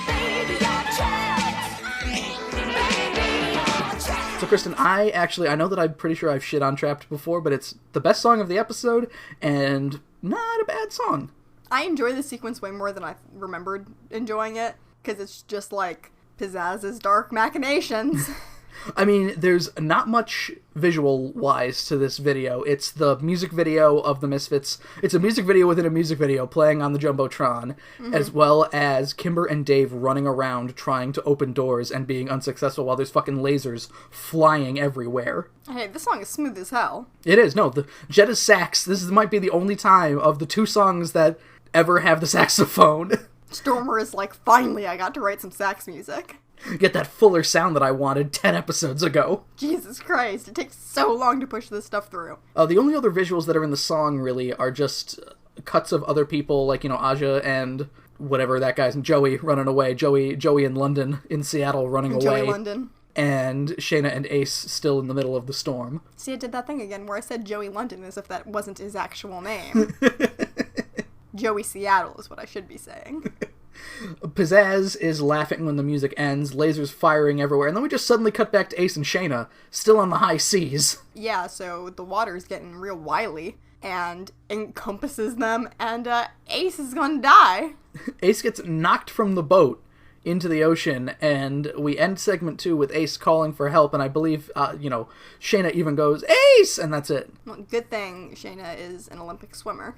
Baby, you're trapped. Baby, you're trapped. So, Kristen, I know that I'm pretty sure I've shit on Trapped before, but it's the best song of the episode, and not a bad song. I enjoy the sequence way more than I remembered enjoying it, because it's just like Pizzazz's dark machinations. I mean, there's not much visual-wise to this video. It's the music video of the Misfits. It's a music video within a music video playing on the Jumbotron, as well as Kimber and Dave running around trying to open doors and being unsuccessful while there's fucking lasers flying everywhere. Hey, this song is smooth as hell. It is. No, the Jetta sax, might be the only time of the 2 songs that ever have the saxophone. Stormer is like, finally, I got to write some sax music. Get that fuller sound that I wanted 10 episodes ago. Jesus Christ, it takes so long to push this stuff through. The only other visuals that are in the song, really, are just cuts of other people, like, Aja and whatever that guy's, Joey running away. Joey in London, in Seattle, running away. Joey London. And Shayna and Ace still in the middle of the storm. See, I did that thing again where I said Joey London as if that wasn't his actual name. Joey Seattle is what I should be saying. Pizzazz is laughing when the music ends, lasers firing everywhere, and then we just suddenly cut back to Ace and Shayna, still on the high seas. Yeah, so the water's getting real wily and encompasses them, and Ace is gonna die. Ace gets knocked from the boat into the ocean, and we end segment 2 with Ace calling for help, and I believe, Shayna even goes, Ace! And that's it. Well, good thing Shayna is an Olympic swimmer.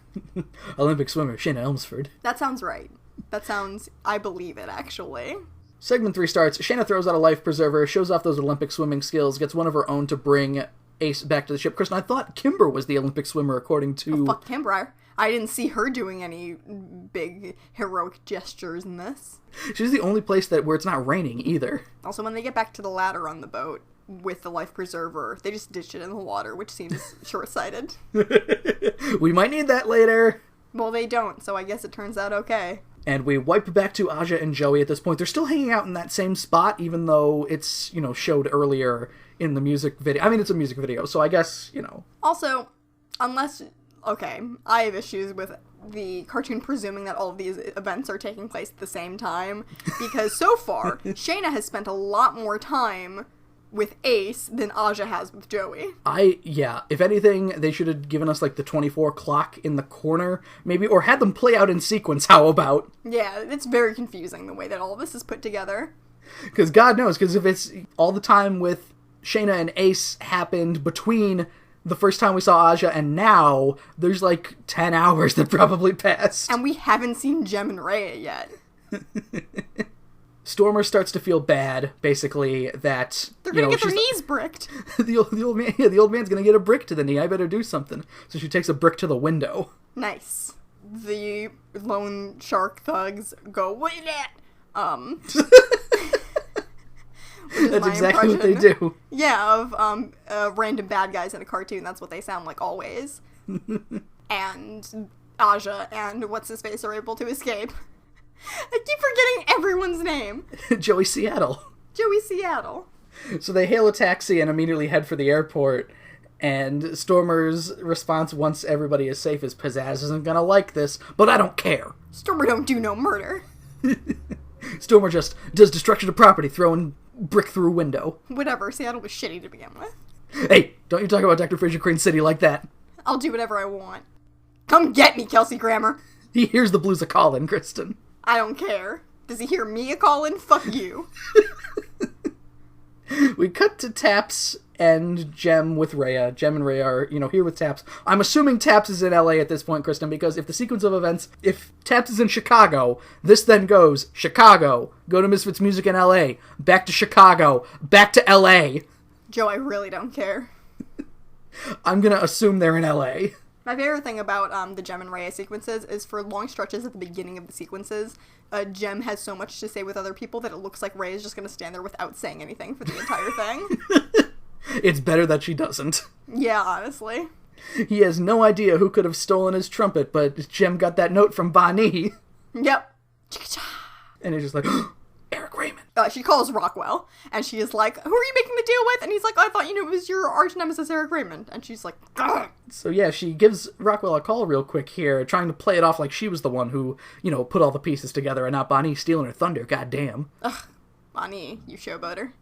Olympic swimmer, Shayna Elmsford. That sounds right. That sounds, I believe it, actually. Segment 3 starts, Shayna throws out a life preserver, shows off those Olympic swimming skills, gets one of her own to bring Ace back to the ship. Kristen, I thought Kimber was the Olympic swimmer according to... Oh, fuck Kimber. I didn't see her doing any big heroic gestures in this. She's the only place where it's not raining, either. Also, when they get back to the ladder on the boat with the life preserver, they just ditch it in the water, which seems short-sighted. We might need that later. Well, they don't, so I guess it turns out okay. And we wipe back to Aja and Joey at this point. They're still hanging out in that same spot, even though it's, showed earlier in the music video. I mean, it's a music video, so I guess, Also, unless... Okay, I have issues with the cartoon presuming that all of these events are taking place at the same time, because so far, Shayna has spent a lot more time with Ace than Aja has with Joey. If anything, they should have given us, the 24 clock in the corner, maybe, or had them play out in sequence, how about? Yeah, it's very confusing the way that all of this is put together. Because God knows, because if it's all the time with Shayna and Ace happened between the first time we saw Aja and now, there's 10 hours that probably passed. And we haven't seen Jem and Rhea yet. Stormer starts to feel bad, basically, that... They're gonna get their knees bricked. the old man's gonna get a brick to the knee, I better do something. So she takes a brick to the window. Nice. The lone shark thugs go, wait it! That's my exactly what they impression. do. Yeah, of random bad guys in a cartoon. That's what they sound like always. And Aja and what's-his-face are able to escape. I keep forgetting everyone's name. Joey Seattle. Joey Seattle. So they hail a taxi and immediately head for the airport. And Stormer's response once everybody is safe is, Pizzazz isn't gonna like this, but I don't care. Stormer don't do no murder. Stormer just does destruction of property, throwing brick through window. Whatever, Seattle was shitty to begin with. Hey, don't you talk about Dr. Frasier Crane City like that. I'll do whatever I want. Come get me, Kelsey Grammer. He hears the blues a-callin, Kristen. I don't care. Does he hear me a-callin? Fuck you. We cut to Taps and Jem with Rhea. Jem and Rhea are, here with Taps. I'm assuming Taps is in LA at this point, Kristen, because if the sequence of events, if Taps is in Chicago, this then goes Chicago, go to Misfits Music in LA, back to Chicago, back to LA. Joe, I really don't care. I'm gonna assume they're in LA. My favorite thing about the Jem and Rhea sequences is for long stretches at the beginning of the sequences, Jem has so much to say with other people that it looks like Rhea is just going to stand there without saying anything for the entire thing. It's better that she doesn't. Yeah, honestly. He has no idea who could have stolen his trumpet, but Jem got that note from Bonnie. Yep. And he's just like, Eric Raymond. She calls Rockwell, and she is like, who are you making the deal with? And he's like, I thought it was your arch nemesis Eric Raymond. And she's like, ugh. So yeah, she gives Rockwell a call real quick here, trying to play it off like she was the one who, put all the pieces together and not Bonnie stealing her thunder, goddamn. Ugh, Bonnie, you showboater.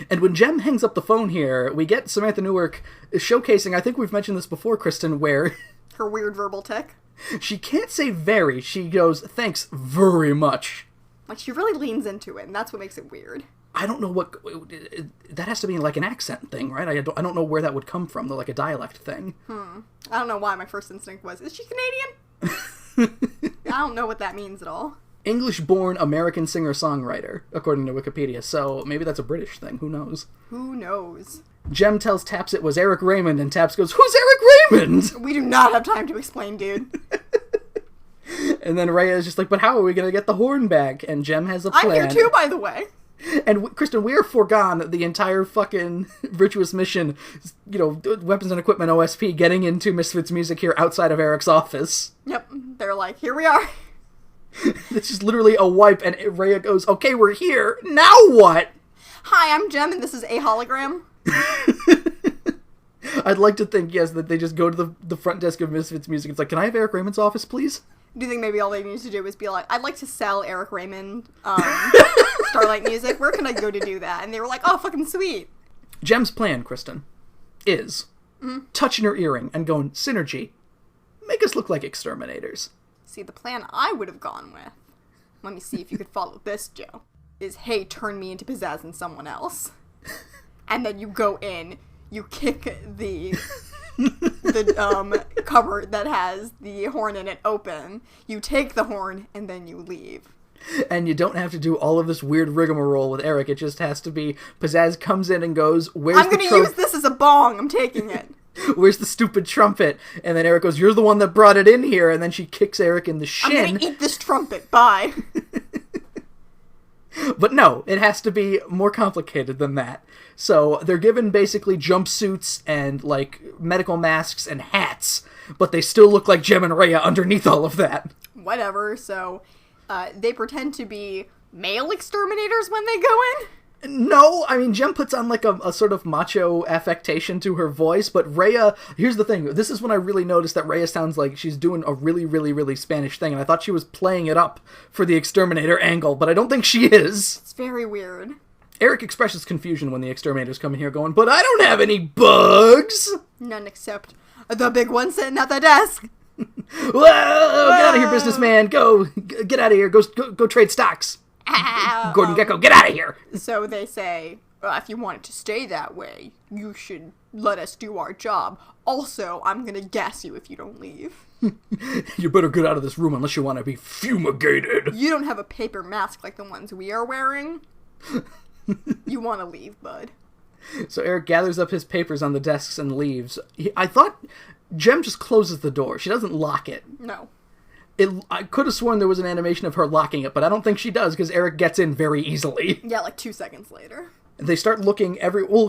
And when Jem hangs up the phone here, we get Samantha Newark showcasing, I think we've mentioned this before, Kristen, where Her weird verbal tick. she can't say very, she goes, thanks very much. Like, she really leans into it, and that's what makes it weird. I don't know what, that has to be like an accent thing, right? I don't know where that would come from, like a dialect thing. I don't know why my first instinct was, is she Canadian? I don't know what that means at all. English-born American singer-songwriter, according to Wikipedia, so maybe that's a British thing, who knows? Who knows? Jem tells Taps it was Eric Raymond, and Taps goes, who's Eric Raymond? We do not have time to explain, dude. And then Rhea is just like, but how are we going to get the horn back? And Jem has a plan. I'm here too, by the way. And Kristen, we are foregone the entire fucking virtuous mission, weapons and equipment OSP getting into Misfits Music here outside of Eric's office. Yep, they're like, here we are. It's just literally a wipe, and Rhea goes, okay, we're here, now what? Hi, I'm Jem, and this is a-hologram. I'd like to think, yes, that they just go to the front desk of Misfits Music. It's like, can I have Eric Raymond's office, please? Do you think maybe all they need to do is be like, I'd like to sell Eric Raymond Starlight Music. Where can I go to do that? And they were like, oh, fucking sweet. Jem's plan, Kristen, is touching her earring and going, synergy, make us look like exterminators. See, the plan I would have gone with, let me see if you could follow this, Joe, is, hey, turn me into Pizzazz and someone else. And then you go in, you kick the cupboard that has the horn in it open, you take the horn, and then you leave. And you don't have to do all of this weird rigmarole with Eric. It just has to be Pizzazz comes in and goes, where's I'm gonna use this as a bong, I'm taking it. Where's the stupid trumpet? And then Eric goes, you're the one that brought it in here. And then she kicks Eric in the shin. I'm gonna eat this trumpet, bye. But no, it has to be more complicated than that. So they're given basically jumpsuits and like medical masks and hats, but they still look like Jem and Rhea underneath all of that. Whatever, so they pretend to be male exterminators when they go in? No, I mean, Jem puts on like a sort of macho affectation to her voice, but Rhea, here's the thing, this is when I really noticed that Rhea sounds like she's doing a really, really, really Spanish thing, and I thought she was playing it up for the exterminator angle, but I don't think she is. It's very weird. Eric expresses confusion when the exterminators come in here going, but I don't have any bugs! None except the big one sitting at the desk. Whoa! Get out of here, businessman! Go! Get out of here! Go trade stocks! Gordon Gekko, get out of here! So they say, if you want it to stay that way, you should let us do our job. Also, I'm gonna gas you if you don't leave. You better get out of this room unless you want to be fumigated. You don't have a paper mask like the ones we are wearing. You want to leave, bud. So Eric gathers up his papers on the desks and leaves. I thought Jem just closes the door. She doesn't lock it. No. I could have sworn there was an animation of her locking it, but I don't think she does because Eric gets in very easily. Yeah, like 2 seconds later. They start looking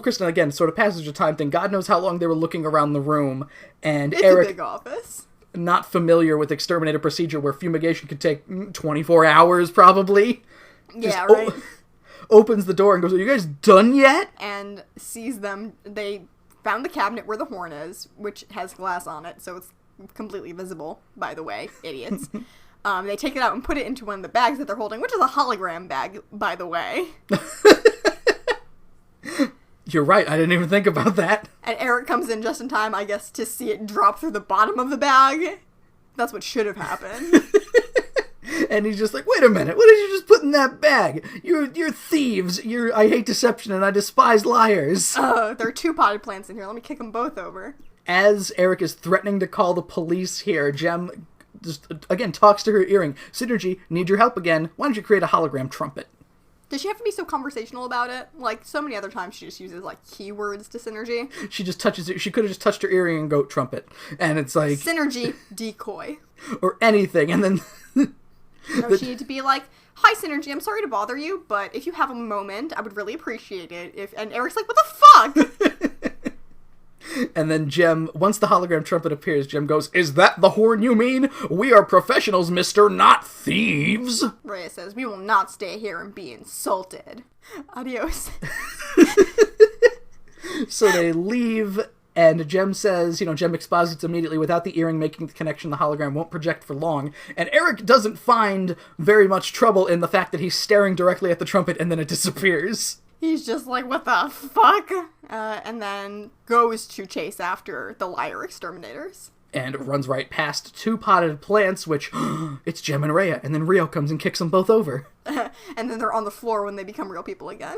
Kristen, again, sort of passage of time thing. God knows how long they were looking around the room. And It's Eric, a big office. not familiar with exterminator procedure where fumigation could take 24 hours probably. Yeah, Just right. Opens the door and goes, "Are you guys done yet?" And sees them. They found the cabinet where the horn is, which has glass on it, so it's completely visible, by the way, idiots. They take it out and put it into one of the bags that they're holding, which is a hologram bag, by the way. You're right, I didn't even think about that. And Eric comes in just in time, I guess, to see it drop through the bottom of the bag. That's what should have happened. And he's just like, "Wait a minute, what did you just put in that bag? You're thieves. I hate deception and I despise liars." There are 2 potted plants in here. Let me kick them both over. As Eric is threatening to call the police here, Jem just, again, talks to her earring. "Synergy, need your help again. Why don't you create a hologram trumpet?" Does she have to be so conversational about it? Like, so many other times she just uses, like, keywords to Synergy. She just touches it. She could have just touched her earring and goat trumpet. And it's like... Synergy, decoy. Or anything. And then... No, she need to be like, "Hi, Synergy, I'm sorry to bother you, but if you have a moment, I would really appreciate it if..." And Eric's like, "What the fuck?" And then Jem, once the hologram trumpet appears, Jem goes, "Is that the horn you mean? We are professionals, mister, not thieves." Rhea says, "We will not stay here and be insulted. Adios." So they leave, and Jem says, Jem exposits immediately, "Without the earring making the connection, the hologram won't project for long." And Eric doesn't find very much trouble in the fact that he's staring directly at the trumpet and then it disappears. He's just like, "What the fuck?" And then goes to chase after the liar exterminators. And runs right past 2 potted plants, which, it's Jem and Rhea, and then Rio comes and kicks them both over. And then they're on the floor when they become real people again.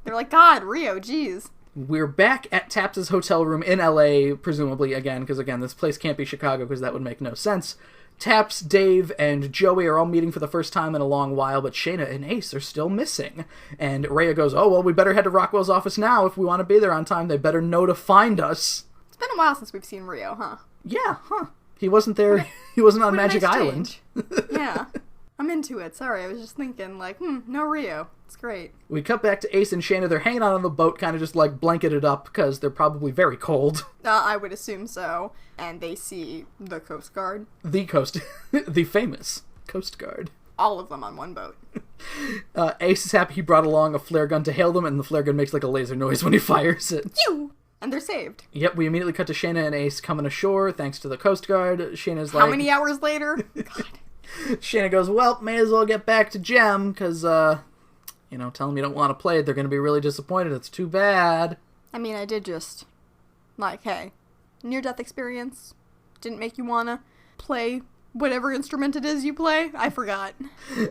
They're like, "God, Rio, jeez." We're back at Taps' hotel room in LA, presumably again, because again, this place can't be Chicago because that would make no sense. Taps, Dave, and Joey are all meeting for the first time in a long while, but Shayna and Ace are still missing. And Rhea goes, "Oh, well, we better head to Rockwell's office now if we want to be there on time. They better know to find us." It's been a while since we've seen Rio, huh? Yeah, huh. He wasn't there. He wasn't on What a Magic nice Island. change. Yeah. I'm into it. Sorry, I was just thinking, like, no Rio. It's great. We cut back to Ace and Shayna. They're hanging out on the boat, kind of just, like, blanketed up, because they're probably very cold. I would assume so. And they see the Coast Guard. The famous Coast Guard. All of them on one boat. Ace is happy he brought along a flare gun to hail them, and the flare gun makes, like, a laser noise when he fires it. Phew! And they're saved. Yep, we immediately cut to Shayna and Ace coming ashore, thanks to the Coast Guard. Shayna's like... How many hours later? God. Shayna goes, "Well, may as well get back to Jem, because, tell them you don't want to play it. They're going to be really disappointed. It's too bad." I mean, I did just, like, hey, near-death experience didn't make you want to play whatever instrument it is you play? I forgot.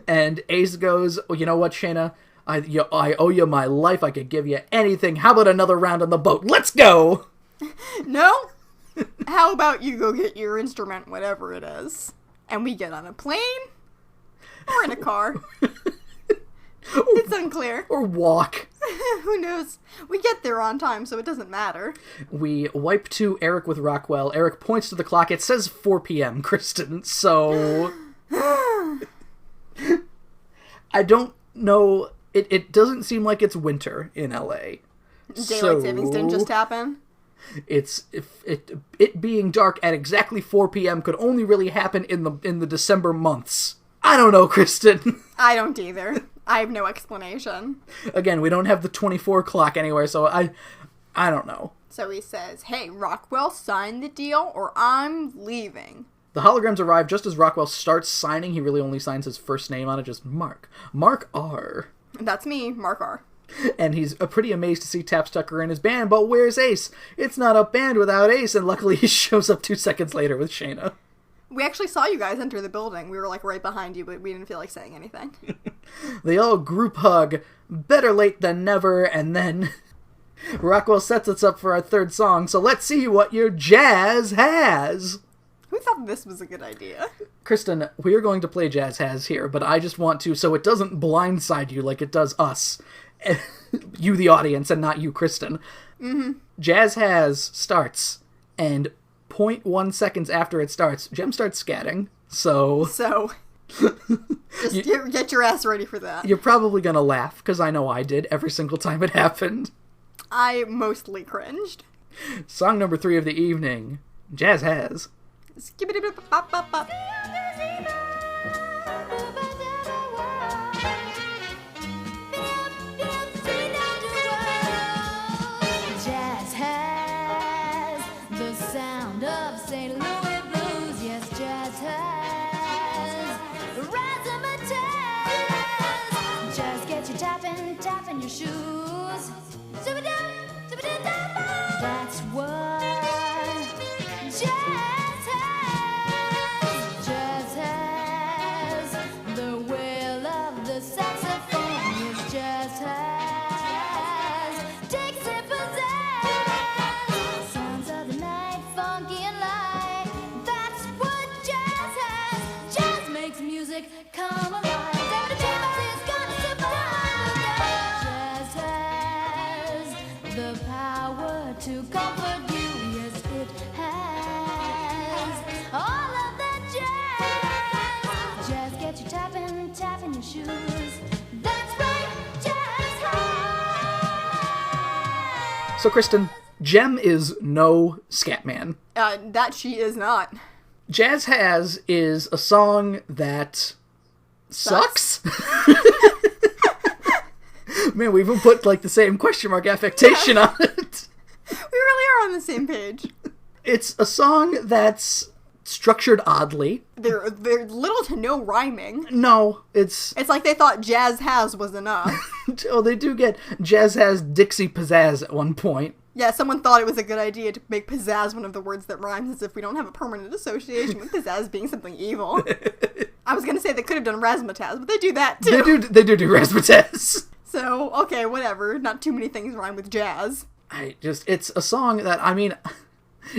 And Ace goes, "Well, you know what, Shayna? I owe you my life. I could give you anything. How about another round on the boat? Let's go!" No? How about you go get your instrument, whatever it is, and we get on a plane? Or in a car? It's unclear. Or walk. Who knows? We get there on time, so it doesn't matter. We wipe to Eric with Rockwell. Eric points to the clock. It says 4 p.m., Kristen, so... I don't know... It doesn't seem like it's winter in LA. Daylight savings didn't just happen? It being dark at exactly 4 p.m. could only really happen in the December months. I don't know, Kristen. I don't either. I have no explanation. Again, we don't have the 24 clock anywhere, so I don't know. So he says, "Hey, Rockwell, sign the deal or I'm leaving." The holograms arrive just as Rockwell starts signing. He really only signs his first name on it, just Mark. Mark R. That's me, Mark R. And he's pretty amazed to see Taps Tucker in his band, but where's Ace? It's not a band without Ace, and luckily he shows up 2 seconds later with Shayna. We actually saw you guys enter the building. We were, like, right behind you, but we didn't feel like saying anything. They all group hug, better late than never, and then Rockwell sets us up for our third song, so let's see what your jazz has. Who thought this was a good idea? Kristen, we are going to play Jazz Has here, but I just want to, so it doesn't blindside you like it does us. You, the audience, and not you, Kristen. Mm-hmm. Jazz Has starts, and 0.1 seconds after it starts, Jem starts scatting, so... Just get your ass ready for that. You're probably gonna laugh, because I know I did every single time it happened. I mostly cringed. Song number 3 of the evening, Jazz Has. Skibbity-bop-bop-bop. Jazz has the sound of St. Louis blues. Yes, jazz has razzmatazz. Just get you tapping your shoes. That's what jazz has. Jazz has the wail of the saxophone. Yes, jazz has Dixie pizzazz. Sounds of the night, funky and light. That's what jazz has. Jazz makes music come alive. Jazz has the power to comfort you. Yes, it has all of the jazz. Jazz get you tapping your shoes. That's right, jazz has. So, Kristen, Jem is no Scatman. That she is not. Jazz Has is a song that sucks. Man, we even put like the same question mark affectation on it. We really are on the same page. It's a song that's structured oddly. There's little to no rhyming. No, it's It's like they thought jazz has was enough. oh, they do get Jazz Has Dixie pizzazz at one point. Yeah, someone thought it was a good idea to make pizzazz one of the words that rhymes, as if we don't have a permanent association with pizzazz being something evil. I was gonna say they could have done razzmatazz, but they do that too. They do razzmatazz. So, okay, whatever. Not too many things rhyme with jazz. It's a song that, I mean,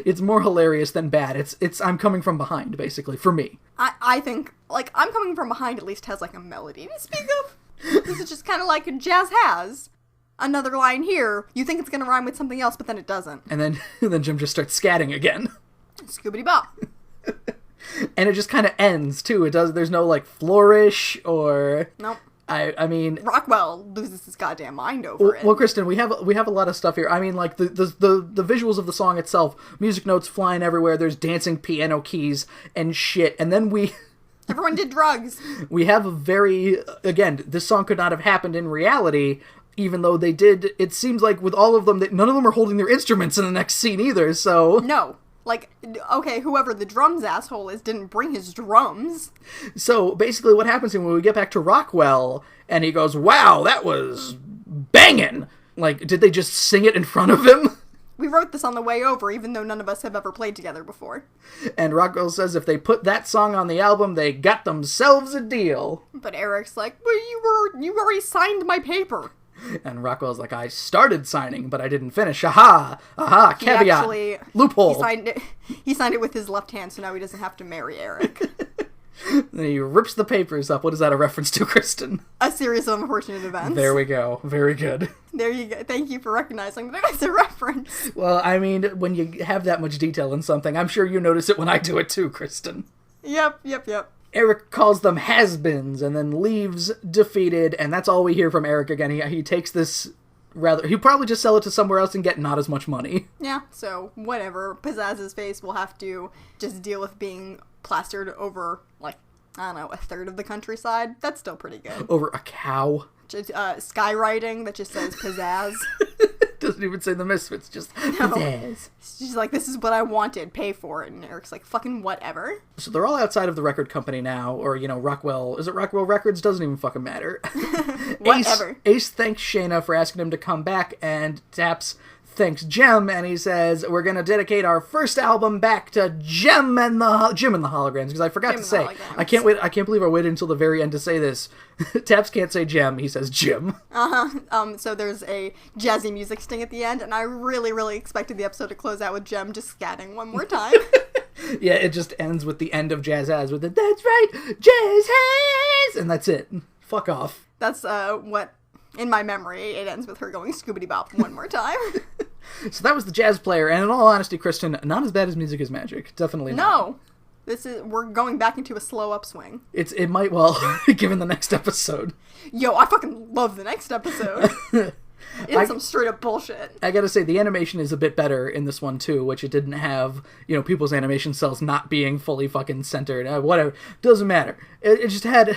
it's more hilarious than bad. It's I'm coming from behind, basically, for me. I think, like, I'm coming from behind at least has, like, a melody to speak of. This is just kind of like jazz has. Another line here, you think it's gonna rhyme with something else, but then it doesn't. And then Jim just starts scatting again. Scoobity-bop. And it just kind of ends, too. There's no, like, flourish or... Nope. I mean... Rockwell loses his goddamn mind over it. Well, Kristen, we have a lot of stuff here. I mean, like, the visuals of the song itself, music notes flying everywhere, there's dancing piano keys and shit, and then Everyone did drugs. we have a very... Again, this song could not have happened in reality, even though they did... It seems like with all of them, that none of them are holding their instruments in the next scene either, so... No. Like, okay, whoever the drums asshole is didn't bring his drums. So, basically what happens when we get back to Rockwell, and he goes, wow, that was banging! Like, did they just sing it in front of him? We wrote this on the way over, even though none of us have ever played together before. And Rockwell says if they put that song on the album, they got themselves a deal. But Eric's like, well, you already signed my paper. And Rockwell's like, I started signing, but I didn't finish. Aha! Aha! Caveat! Loophole! He signed it with his left hand, so now he doesn't have to marry Eric. Then he rips the papers up. What is that a reference to, Kristen? A series of unfortunate events. There we go. Very good. There you go. Thank you for recognizing that as a reference. Well, I mean, when you have that much detail in something, I'm sure you notice it when I do it too, Kristen. Yep. Eric calls them has-beens and then leaves defeated, and that's all we hear from Eric again. He takes this he'll probably just sell it to somewhere else and get not as much money. Yeah, so whatever. Pizzazz's face will have to just deal with being plastered over, like, I don't know, a third of the countryside. That's still pretty good. Over a cow. Just, skywriting that just says pizzazz. Doesn't even say the Misfits, just pizzazz. She's like, this is what I wanted, pay for it. And Eric's like, fucking whatever. So they're all outside of the record company now, or, Rockwell. Is it Rockwell Records? Doesn't even fucking matter. Whatever. Ace thanks Shayna for asking him to come back, and Taps thanks Jem, and he says, we're going to dedicate our first album back to Jem and the Holograms, because I forgot to say, I can't believe I waited until the very end to say this. Taps can't say Jem, he says Jim. So there's a jazzy music sting at the end, and I really, really expected the episode to close out with Jem just scatting one more time. Yeah, it just ends with the end of Jazz Has, with it, that's right, Jazz Has, and that's it. Fuck off. That's, what, in my memory, it ends with her going scoobity-bop one more time. So that was the jazz player, and in all honesty, Kristen, not as bad as Music is Magic. Definitely not. No. We're going back into a slow upswing. It might well, given the next episode. Yo, I fucking love the next episode. It's some straight up bullshit. I gotta say, the animation is a bit better in this one, too, which it didn't have, people's animation cells not being fully fucking centered. Whatever. Doesn't matter. It just had...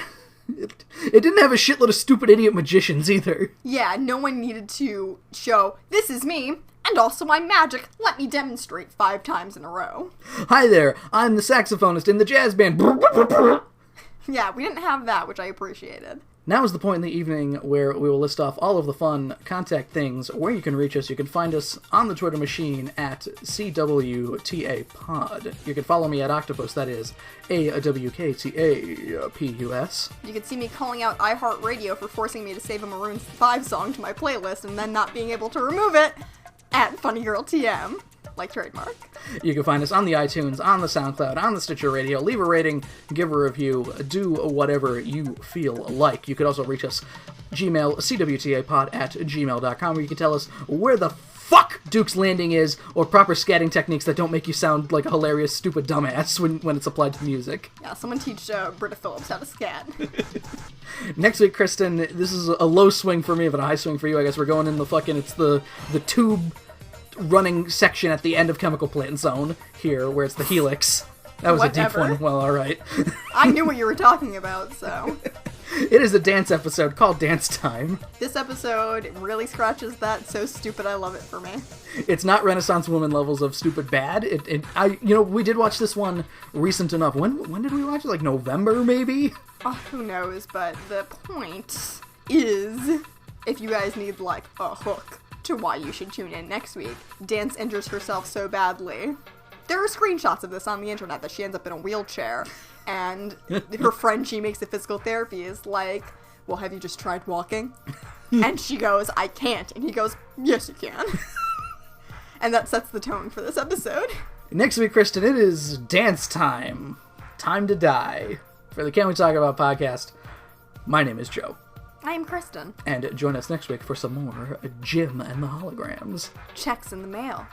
It didn't have a shitload of stupid idiot magicians, either. Yeah, no one needed to show, this is me, and also my magic. Let me demonstrate 5 times in a row. Hi there, I'm the saxophonist in the jazz band. Yeah, we didn't have that, which I appreciated. Now is the point in the evening where we will list off all of the fun contact things where you can reach us. You can find us on the Twitter machine at CWTAPod. You can follow me at Octopus, that is AWKTAPUS. You can see me calling out iHeartRadio for forcing me to save a Maroon 5 song to my playlist and then not being able to remove it at FunnyGirlTM. Like trademark. You can find us on the iTunes, on the SoundCloud, on the Stitcher Radio. Leave a rating, give a review, do whatever you feel like. You could also reach us, Gmail, cwtapod@gmail.com, where you can tell us where the fuck Duke's Landing is, or proper scatting techniques that don't make you sound like a hilarious, stupid dumbass when it's applied to music. Yeah, someone teach Britta Phillips how to scat. Next week, Kristen, this is a low swing for me, but a high swing for you. I guess we're going in the fucking, it's the tube running section at the end of Chemical Plant Zone here, where it's the helix. That was Whatever. a deep one. Well, alright. I knew what you were talking about, so. It is a dance episode called Dance Time. This episode really scratches that so stupid I love it for me. It's not Renaissance Woman levels of stupid bad. We did watch this one recent enough. When did we watch it? Like November, maybe? Oh, who knows, but the point is, if you guys need, like, a hook to why you should tune in next week, Dance injures herself so badly. There are screenshots of this on the internet that she ends up in a wheelchair, and her friend she makes the physical therapy is like, well, have you just tried walking? And she goes, I can't. And he goes, yes, you can. And that sets the tone for this episode. Next week, Kristen, it is Dance Time. Time to die. For the Can We Talk About podcast, my name is Joe. I'm Kristen. And join us next week for some more Jim and the Holograms. Checks in the mail.